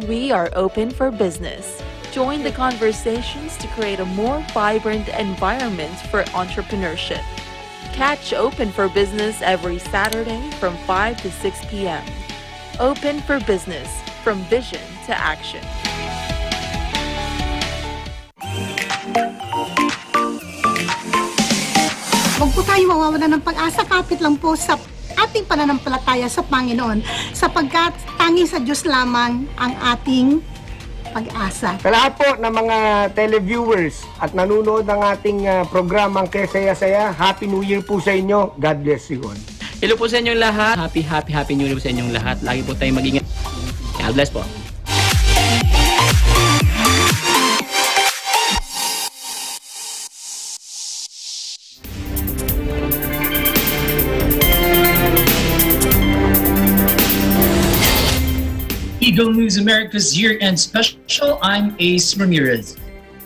We are open for business. Join the conversations to create a more vibrant environment for entrepreneurship. Catch Open for Business every Saturday from 5 to 6 p.m. Open for Business, from vision to action. Huwag po tayo mawawala ng pag-asa, kapit lang po sa ating pananampalataya sa Panginoon, sapagkat tanging sa Diyos lamang ang ating pag-asa. Sa lahat po ng mga televiewers at nanonood ng ating programang Kesaya-saya, Happy New Year po sa inyo. God bless you all. Hello po sa inyong lahat. Happy New Year po sa inyong lahat. Lagi po tayong mag-ingat. God bless po. Eagle News America's year-end special. I'm Ace Ramirez.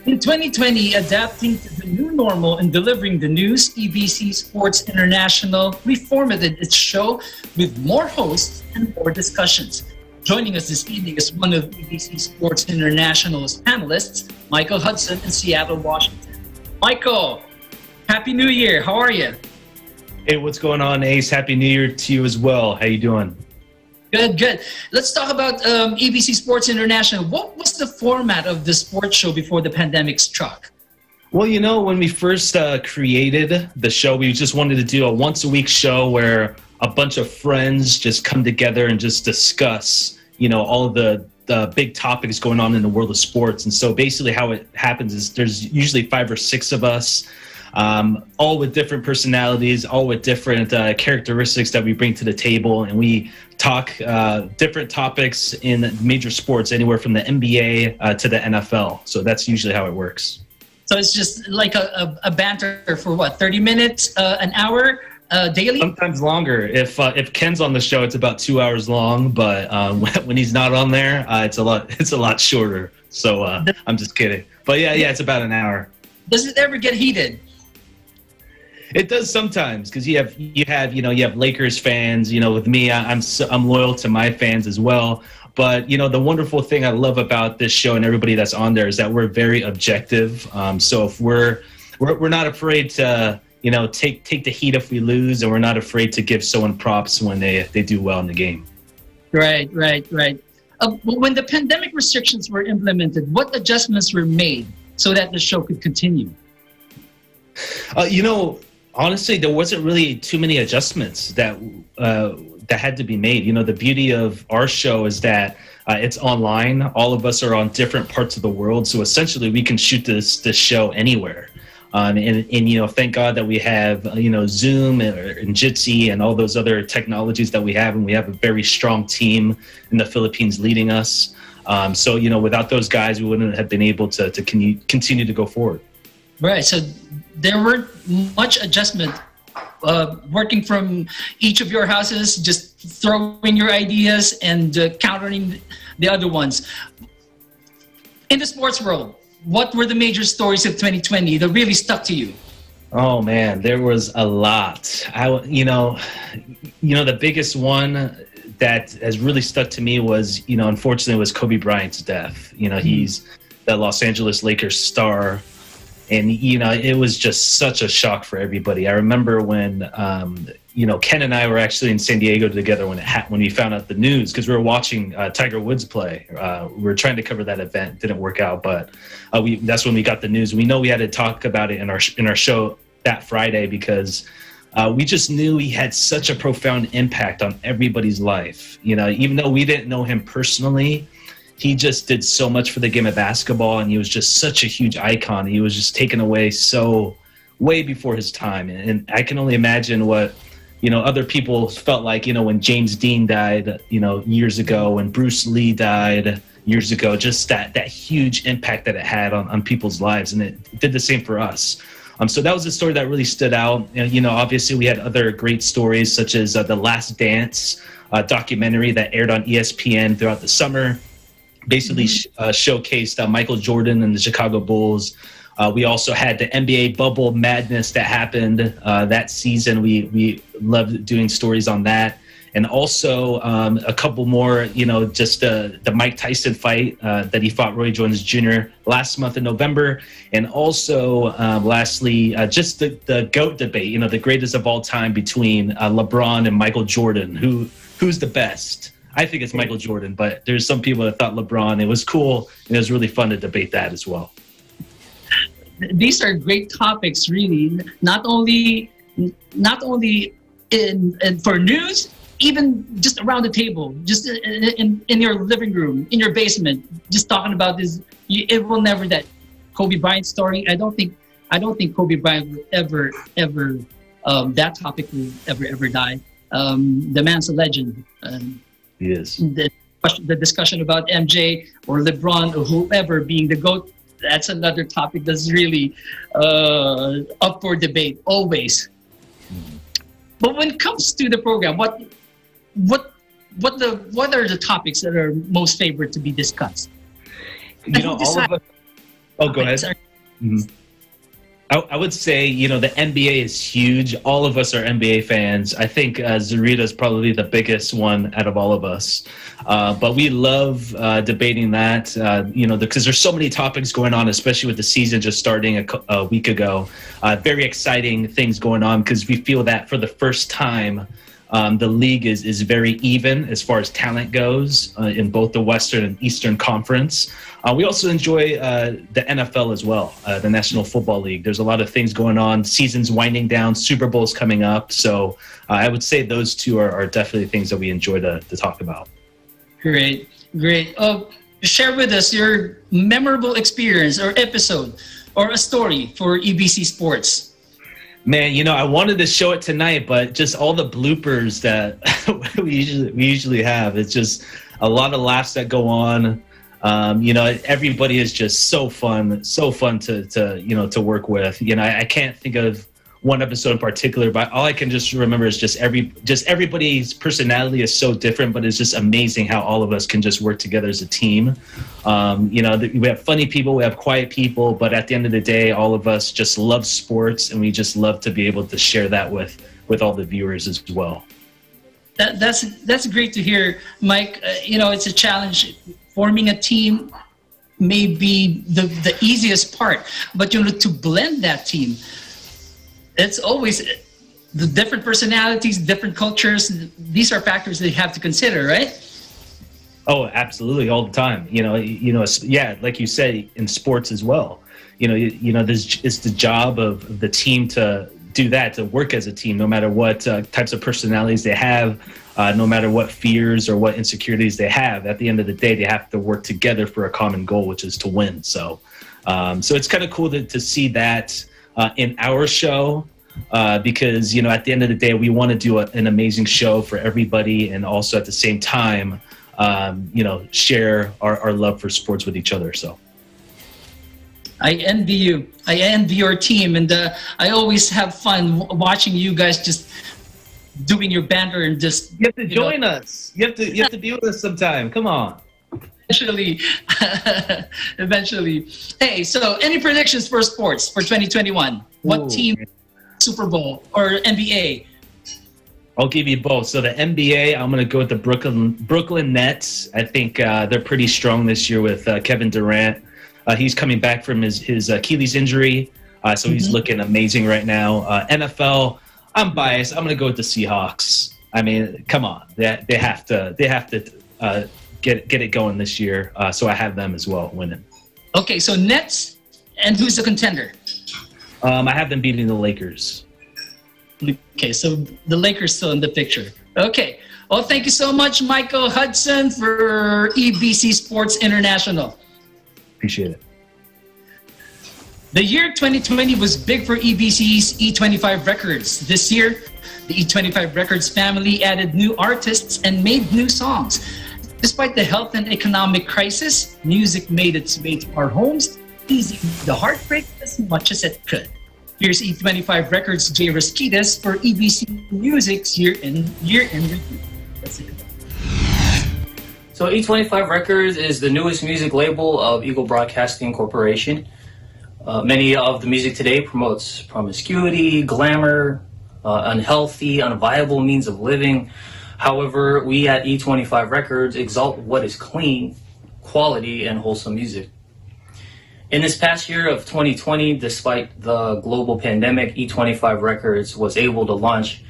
In 2020, adapting to the new normal and delivering the news, EBC Sports International reformatted its show with more hosts and more discussions. Joining us this evening is one of EBC Sports International's panelists, Michael Hudson in Seattle, Washington. Michael, Happy New Year. How are you? Hey, what's going on, Ace? Happy New Year to you as well. How you doing? Good. Let's talk about EBC Sports International. What was the format of the sports show before the pandemic struck? Well, you know, when we first created the show, we just wanted to do a once-a-week show where a bunch of friends just come together and just discuss, you know, all of the big topics going on in the world of sports. And so basically how it happens is there's usually 5 or 6 of us, all with different personalities, all with different characteristics that we bring to the table, and we talk different topics in major sports, anywhere from the NBA to the NFL. So that's usually how it works. So it's just like a banter for what, 30 minutes, an hour daily? Sometimes longer. If Ken's on the show, it's about 2 hours long, but when he's not on there, it's a lot shorter. So I'm just kidding. But yeah, it's about an hour. Does it ever get heated? It does sometimes, because you have Lakers fans. You know, with me, I'm loyal to my fans as well. But you know, the wonderful thing I love about this show and everybody that's on there is that we're very objective. So if we're not afraid to take the heat if we lose, and we're not afraid to give someone props when they do well in the game. Right. When the pandemic restrictions were implemented, what adjustments were made so that the show could continue? Honestly, there wasn't really too many adjustments that had to be made. You know, the beauty of our show is that it's online. All of us are on different parts of the world, so essentially we can shoot this show anywhere. And you know, thank God that we have Zoom and Jitsi and all those other technologies that we have, and we have a very strong team in the Philippines leading us. So you know, without those guys, we wouldn't have been able to continue to go forward. Right. So there weren't much adjustment working from each of your houses, just throwing your ideas and countering the other ones. In the sports world, what were the major stories of 2020 that really stuck to you? Oh man, there was a lot. The biggest one that has really stuck to me was, unfortunately, was Kobe Bryant's death. He's the Los Angeles Lakers star. And, it was just such a shock for everybody. I remember when, Ken and I were actually in San Diego together when we found out the news, because we were watching Tiger Woods play. We were trying to cover that event. Didn't work out, but that's when we got the news. We know we had to talk about it in our show that Friday, because we just knew he had such a profound impact on everybody's life. Even though we didn't know him personally, he just did so much for the game of basketball, and he was just such a huge icon. He was just taken away way before his time. And I can only imagine what, other people felt like, when James Dean died, years ago, when Bruce Lee died years ago, just that huge impact that it had on people's lives. And it did the same for us. So that was a story that really stood out. And, obviously we had other great stories, such as The Last Dance documentary that aired on ESPN throughout the summer. Basically showcased Michael Jordan and the Chicago Bulls. We also had the NBA bubble madness that happened that season. We loved doing stories on that. And also a couple more, just the Mike Tyson fight that he fought Roy Jones Jr. last month in November. And also, lastly, just the GOAT debate, the greatest of all time between LeBron and Michael Jordan. Who's the best? I think it's Michael Jordan, but there's some people that thought LeBron. It was cool, and it was really fun to debate that as well. These are great topics, really. Not only and for news, even just around the table, just in your living room, in your basement, just talking about this. It will never that Kobe Bryant story. I don't think Kobe Bryant will ever that topic will ever die. The man's a legend. He is. The discussion about MJ or LeBron or whoever being the GOAT, that's another topic that's really up for debate always. But when it comes to the program, what are the topics that are most favored to be discussed? You know, all of us. Oh, go ahead. Mm-hmm. I would say, you know, the NBA is huge. All of us are NBA fans. I think Zarita is probably the biggest one out of all of us. But we love debating that, you know, because there's so many topics going on, especially with the season just starting a week ago. Very exciting things going on because we feel that for the first time, the league is very even as far as talent goes in both the Western and Eastern Conference. We also enjoy the NFL as well, the National Football League. There's a lot of things going on. Season's winding down. Super Bowl's coming up. So I would say those two are definitely things that we enjoy to talk about. Great. Share with us your memorable experience or episode or a story for EBC Sports. Man, you know, I wanted to show it tonight, but just all the bloopers that we usually have. It's just a lot of laughs that go on. You know, everybody is just so fun to work with. You know, I can't think of one episode in particular, but all I can just remember is just everybody's personality is so different, but it's just amazing how all of us can just work together as a team. You know, we have funny people, we have quiet people, but at the end of the day, all of us just love sports, and we just love to be able to share that with all the viewers as well. That's great to hear, Mike. You know, it's a challenge. Forming a team may be the easiest part, but you know, to blend that team, it's always the different personalities, different cultures. These are factors that you have to consider, right? Oh, absolutely, all the time. You know, yeah, like you said, in sports as well. You know, it's the job of the team to do that, to work as a team, no matter what types of personalities they have, no matter what fears or what insecurities they have. At the end of the day, they have to work together for a common goal, which is to win. So it's kind of cool to see that in our show, because, you know, at the end of the day, we want to do an amazing show for everybody, and also at the same time, you know, share our love for sports with each other. So I envy you. I envy your team, and I always have fun watching you guys just doing your banter and just. You have to join us. You have to be with us sometime. Come on. Eventually. Hey, so any predictions for sports for 2021? What team? Super Bowl or NBA? I'll give you both. So the NBA, I'm going to go with the Brooklyn Nets. I think they're pretty strong this year with Kevin Durant. He's coming back from his Achilles injury, so he's looking amazing right now. NFL, I'm biased. I'm going to go with the Seahawks. I mean, come on, they have to get it going this year. So I have them as well winning. Okay, so Nets, and who's the contender? I have them beating the Lakers. Okay, so the Lakers still in the picture. Okay, well, thank you so much, Michael Hudson, for EBC Sports International. Appreciate it. The year 2020 was big for EBC's E25 Records. This year, the E25 Records family added new artists and made new songs. Despite the health and economic crisis, music made its way to our homes, easing the heartbreak as much as it could. Here's E25 Records' Jay Raskidas for EBC Music's Year in Review. Let's see. So E25 Records is the newest music label of Eagle Broadcasting Corporation. Many of the music today promotes promiscuity, glamour, unhealthy, unviable means of living. However, we at E25 Records exalt what is clean, quality, and wholesome music. In this past year of 2020, despite the global pandemic, E25 Records was able to launch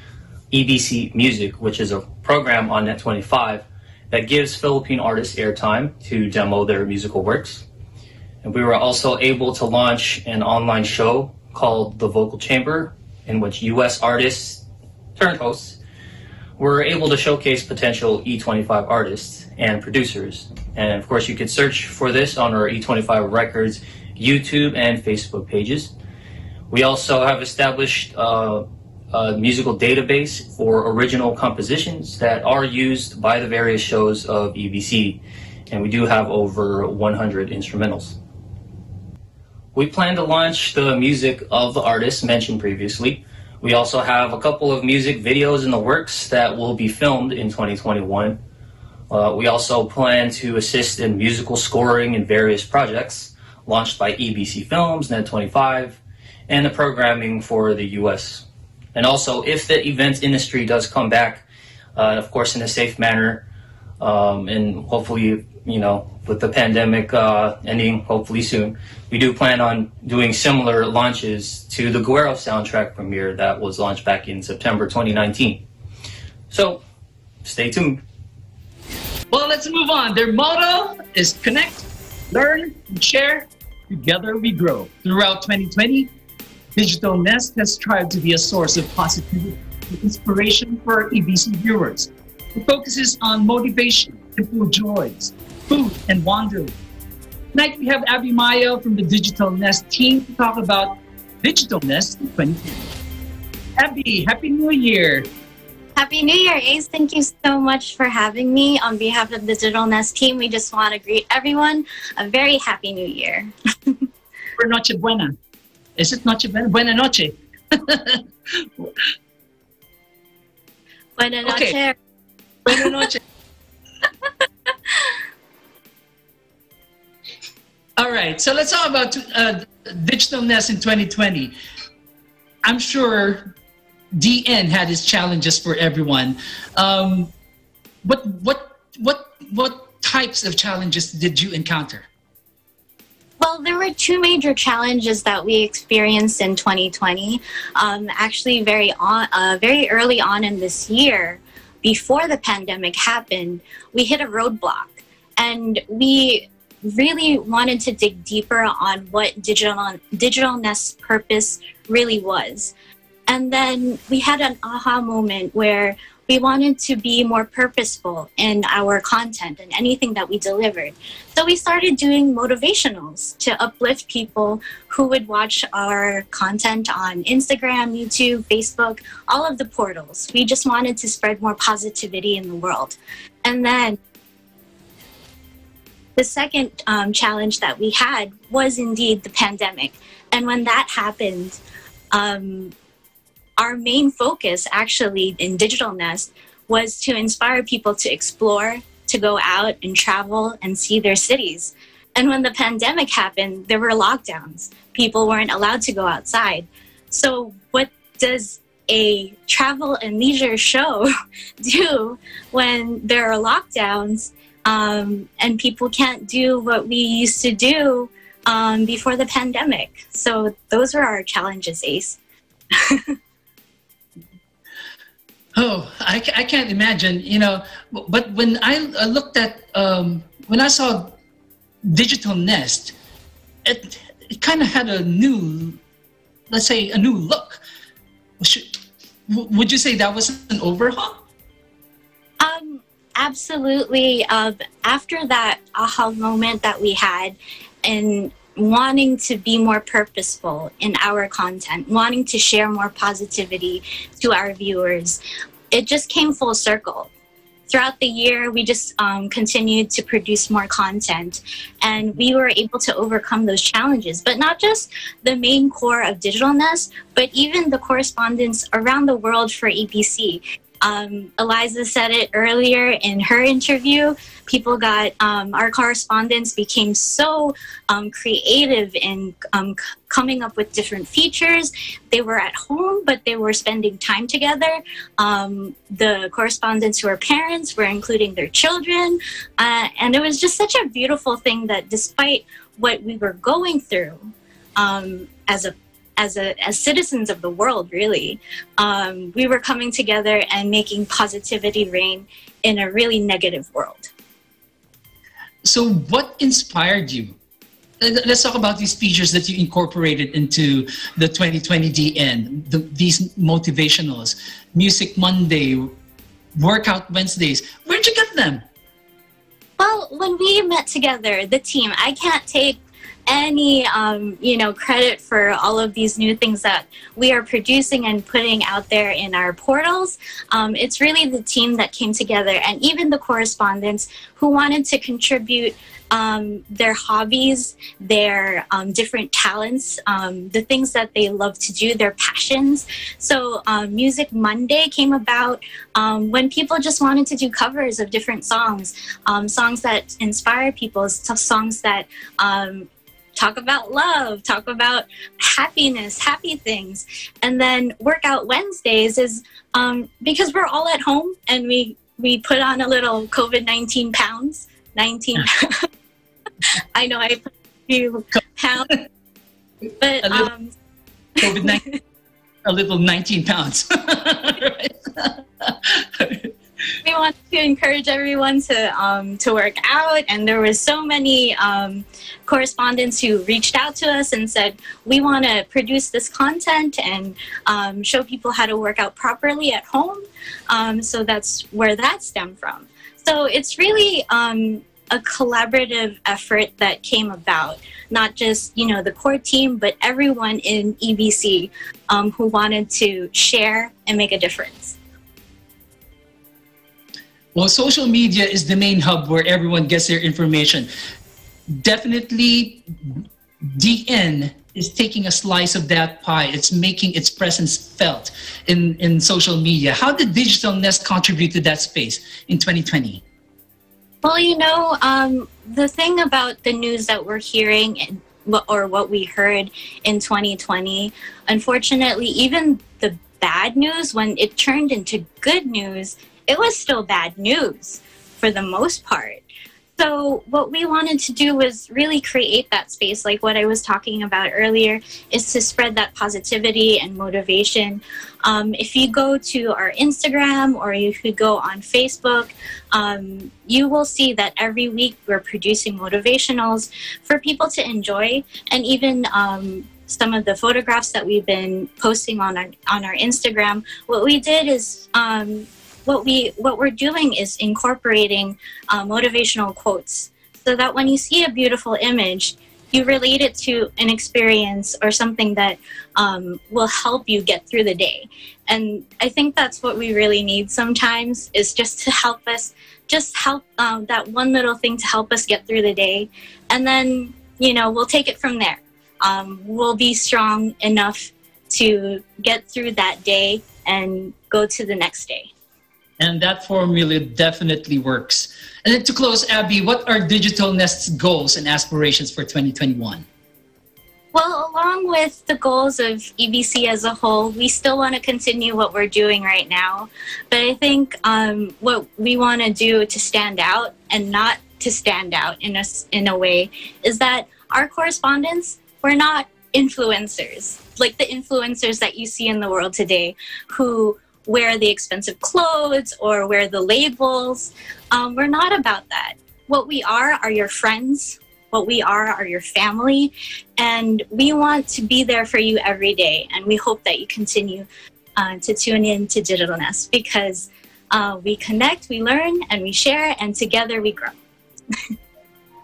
EBC Music, which is a program on Net25 that gives Philippine artists airtime to demo their musical works. And we were also able to launch an online show called The Vocal Chamber, in which U.S. artists turned hosts, we're able to showcase potential E25 artists and producers. And of course, you could search for this on our E25 Records YouTube and Facebook pages. We also have established a musical database for original compositions that are used by the various shows of EBC, and we do have over 100 instrumentals. We plan to launch the music of the artists mentioned previously. We also have a couple of music videos in the works that will be filmed in 2021. We also plan to assist in musical scoring in various projects launched by EBC Films, Net25, and the programming for the US. And also, if the events industry does come back, of course, in a safe manner, and hopefully, you know, with the pandemic ending hopefully soon, we do plan on doing similar launches to the Guerrero soundtrack premiere that was launched back in September 2019. So, stay tuned. Well, let's move on. Their motto is connect, learn, and share. Together we grow. Throughout 2020, Digital Nest has strived to be a source of positivity and inspiration for our EBC viewers. It focuses on motivation, simple joys, food, and wandering. Tonight we have Abby Mayo from the Digital Nest team to talk about Digital Nest in 2020. Abby, Happy New Year! Happy New Year, Ace. Thank you so much for having me. On behalf of the Digital Nest team, we just want to greet everyone a very Happy New Year. For Noche Buena. Is it Noche Buena? Buena Noche. Buena Noche. Okay. Buena Noche. All right, so let's talk about Digital Nest in 2020. I'm sure DN had his challenges for everyone. What types of challenges did you encounter? Well, there were two major challenges that we experienced in 2020. Actually, very early on in this year, before the pandemic happened, we hit a roadblock, and we really wanted to dig deeper on what Digital Nest's purpose really was. And then we had an aha moment where we wanted to be more purposeful in our content and anything that we delivered. So we started doing motivationals to uplift people who would watch our content on Instagram, YouTube, Facebook, all of the portals. We just wanted to spread more positivity in the world. And then the second challenge that we had was indeed the pandemic. And when that happened, our main focus actually in Digital Nest was to inspire people to explore, to go out and travel and see their cities. And when the pandemic happened, there were lockdowns. People weren't allowed to go outside. So what does a travel and leisure show do when there are lockdowns and people can't do what we used to do before the pandemic? So those were our challenges, Ace. Oh, I can't imagine, you know, but when I looked at, when I saw Digital Nest, it kind of had a new, let's say, a new look. Would you say that was an overhaul? Absolutely. After that aha moment that we had and wanting to be more purposeful in our content, wanting to share more positivity to our viewers, it just came full circle. Throughout the year, we just continued to produce more content, and we were able to overcome those challenges. But not just the main core of Digital Nest, but even the correspondents around the world for EBC. Eliza said it earlier in her interview. People got, our correspondents became so creative in coming up with different features. They were at home, but they were spending time together. The correspondents who are parents were including their children. And it was just such a beautiful thing that despite what we were going through as citizens of the world, really, we were coming together and making positivity reign in a really negative world. So what inspired you let's talk about these features that you incorporated into the 2020 DN. These motivationals, Music Monday, Workout Wednesdays. Where'd you get them? Well, when we met together, the team, I can't take any credit for all of these new things that we are producing and putting out there in our portals. It's really the team that came together, and even the correspondents who wanted to contribute their hobbies, their different talents, the things that they love to do, their passions. So Music Monday came about when people just wanted to do covers of different songs, songs that inspire people, songs that talk about love, talk about happiness, happy things. And then Workout Wednesdays is because we're all at home and we put on a little COVID-19 pounds. 19 I know I put a few pounds, but COVID-19, a little 19 pounds. We want to encourage everyone to work out, and there was so many correspondents who reached out to us and said, we want to produce this content and show people how to work out properly at home. So that's where that stemmed from. So it's really a collaborative effort that came about, not just the core team, but everyone in EBC who wanted to share and make a difference. Well, social media is the main hub where everyone gets their information. Definitely, DN is taking a slice of that pie. It's making its presence felt in social media. How did Digital Nest contribute to that space in 2020? Well, the thing about the news that we're hearing or what we heard in 2020, unfortunately, even the bad news, when it turned into good news, it was still bad news for the most part. So what we wanted to do was really create that space, like what I was talking about earlier, is to spread that positivity and motivation. If you go to our Instagram or if you go on Facebook, you will see that every week we're producing motivationals for people to enjoy, and even some of the photographs that we've been posting on our Instagram. What we did is what we're doing is incorporating motivational quotes, so that when you see a beautiful image, you relate it to an experience or something that will help you get through the day. And I think that's what we really need sometimes, is just to help us, that one little thing to help us get through the day. And then, we'll take it from there. We'll be strong enough to get through that day and go to the next day. And that formula definitely works. And then to close, Abby, what are Digital Nest's goals and aspirations for 2021? Well, along with the goals of EBC as a whole, we still want to continue what we're doing right now. But I think what we want to do to stand out, and not to stand out in a way, is that our correspondents, we're not influencers, like the influencers that you see in the world today, who wear the expensive clothes or wear the labels. We're not about that. What we are your friends. What we are your family. And we want to be there for you every day. And we hope that you continue to tune in to Digital Nest, because we connect, we learn, and we share, and together we grow.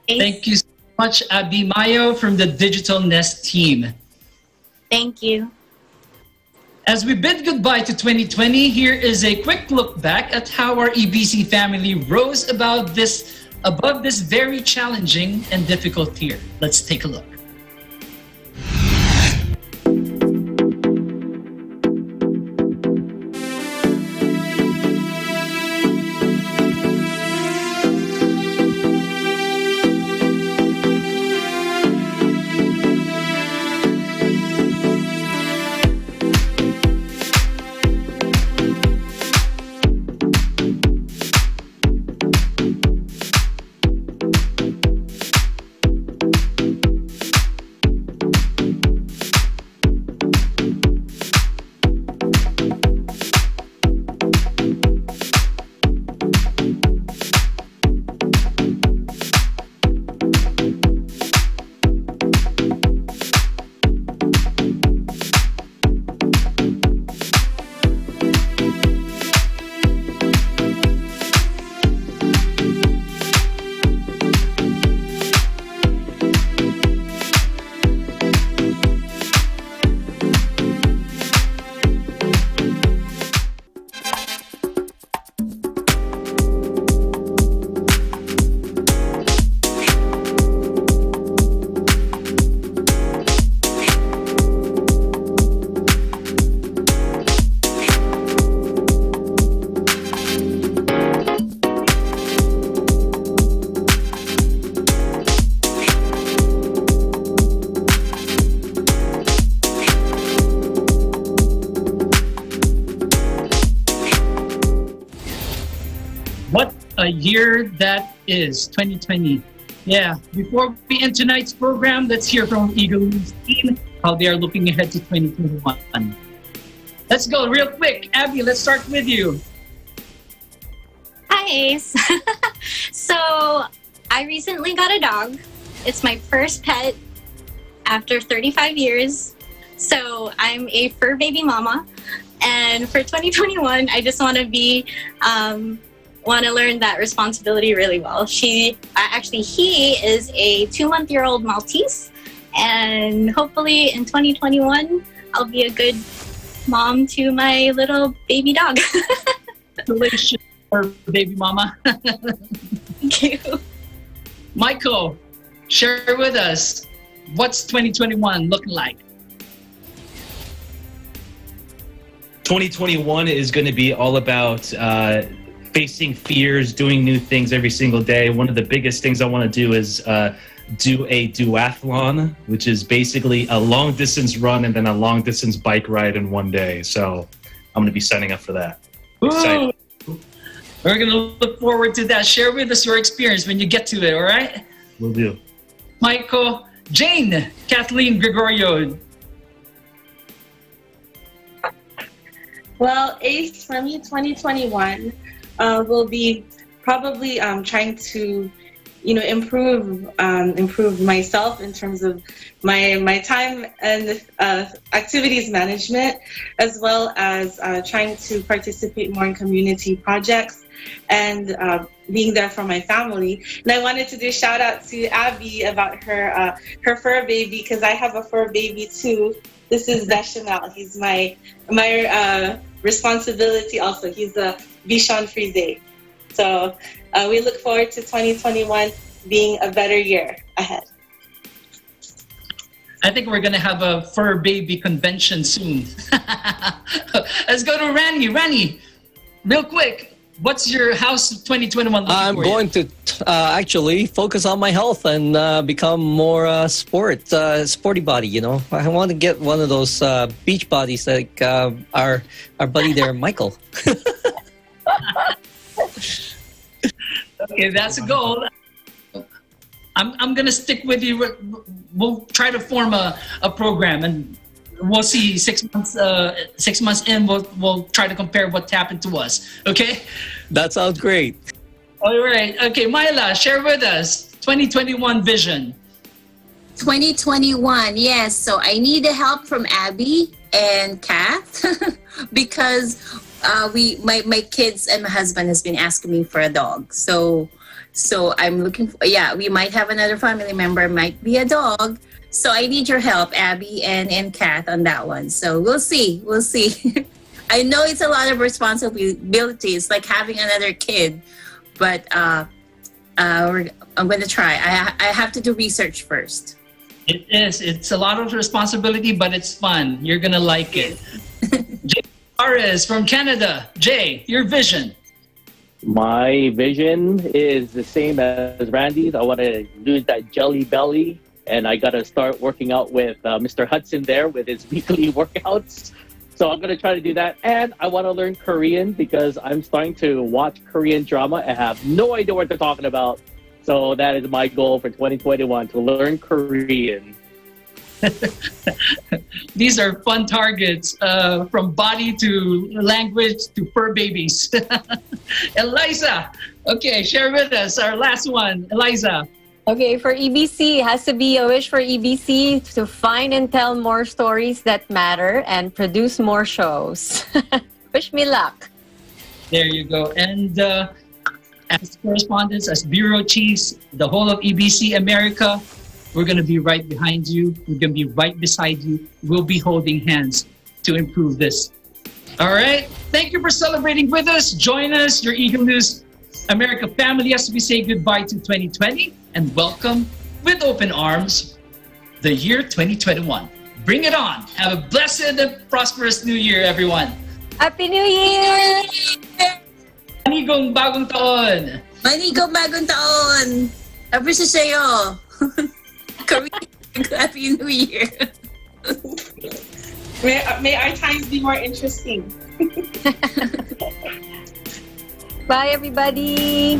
Thank you so much, Abby Mayo from the Digital Nest team. Thank you. As we bid goodbye to 2020, here is a quick look back at how our EBC family rose above this very challenging and difficult year. Let's take a look. a year that is 2020. Yeah, before we end tonight's program, let's hear from Eagle News team how they are looking ahead to 2021. Let's go real quick. Abby, let's start with you. Hi, Ace. So, I recently got a dog. It's my first pet after 35 years. So, I'm a fur baby mama. And for 2021, I just want to want to learn that responsibility really well. He is a 2-month-old Maltese. And hopefully in 2021, I'll be a good mom to my little baby dog. Congratulations, baby mama. Thank you. Michael, share with us, what's 2021 looking like? 2021 is going to be all about facing fears, doing new things every single day. One of the biggest things I want to do is do a duathlon, which is basically a long distance run and then a long distance bike ride in one day. So I'm going to be signing up for that. Excited. We're going to look forward to that. Share with us your experience when you get to it, all right? Will do. Michael, Jane, Kathleen, Gregorio. Well, Ace, for me, 2021 will be probably trying to, improve myself in terms of my time and activities management, as well as trying to participate more in community projects and being there for my family. And I wanted to do a shout out to Abby about her fur baby, because I have a fur baby too. This is Bechamel. He's my responsibility also. He's a Bichon Frise. So we look forward to 2021 being a better year ahead. I think we're going to have a fur baby convention soon. Let's go to Rani. Rani, real quick, what's your house 2021 looking I'm for going to actually focus on my health and become more sporty body, I want to get one of those beach bodies like our buddy there, Michael. Okay, that's a goal. I'm going to stick with you. We'll try to form a program, and we'll see 6 months in, we'll try to compare what happened to us. Okay? That sounds great. All right. Okay, Myla, share with us 2021 vision. 2021, yes. So I need the help from Abby and Kath because my kids and my husband has been asking me for a dog. So I'm looking for, we might have another family member, might be a dog. So I need your help, Abby and Kath, on that one. So we'll see. I know it's a lot of responsibilities, like having another kid, but I'm going to try. I have to do research first. It is. It's a lot of responsibility, but it's fun. You're going to like it. Jay Suarez from Canada. Jay, your vision. My vision is the same as Randy's. I want to lose that jelly belly, and I got to start working out with Mr. Hudson there with his weekly workouts. So I'm going to try to do that. And I want to learn Korean because I'm starting to watch Korean drama and have no idea what they're talking about. So that is my goal for 2021, to learn Korean. These are fun targets, from body to language to fur babies. Eliza, okay, share with us our last one. Eliza. Okay, for EBC, it has to be a wish for EBC to find and tell more stories that matter and produce more shows. Wish me luck. There you go. And as correspondents, as bureau chiefs, the whole of EBC America, we're going to be right behind you. We're going to be right beside you. We'll be holding hands to improve this. All right. Thank you for celebrating with us. Join us, your Eagle News America family, as we say goodbye to 2020 and welcome with open arms the year 2021. Bring it on. Have a blessed and prosperous new year, everyone. Happy New Year! Manigong bagong taon! Manigong bagong taon! Happy sa sayo! Happy New Year! May our times be more interesting. Bye, everybody.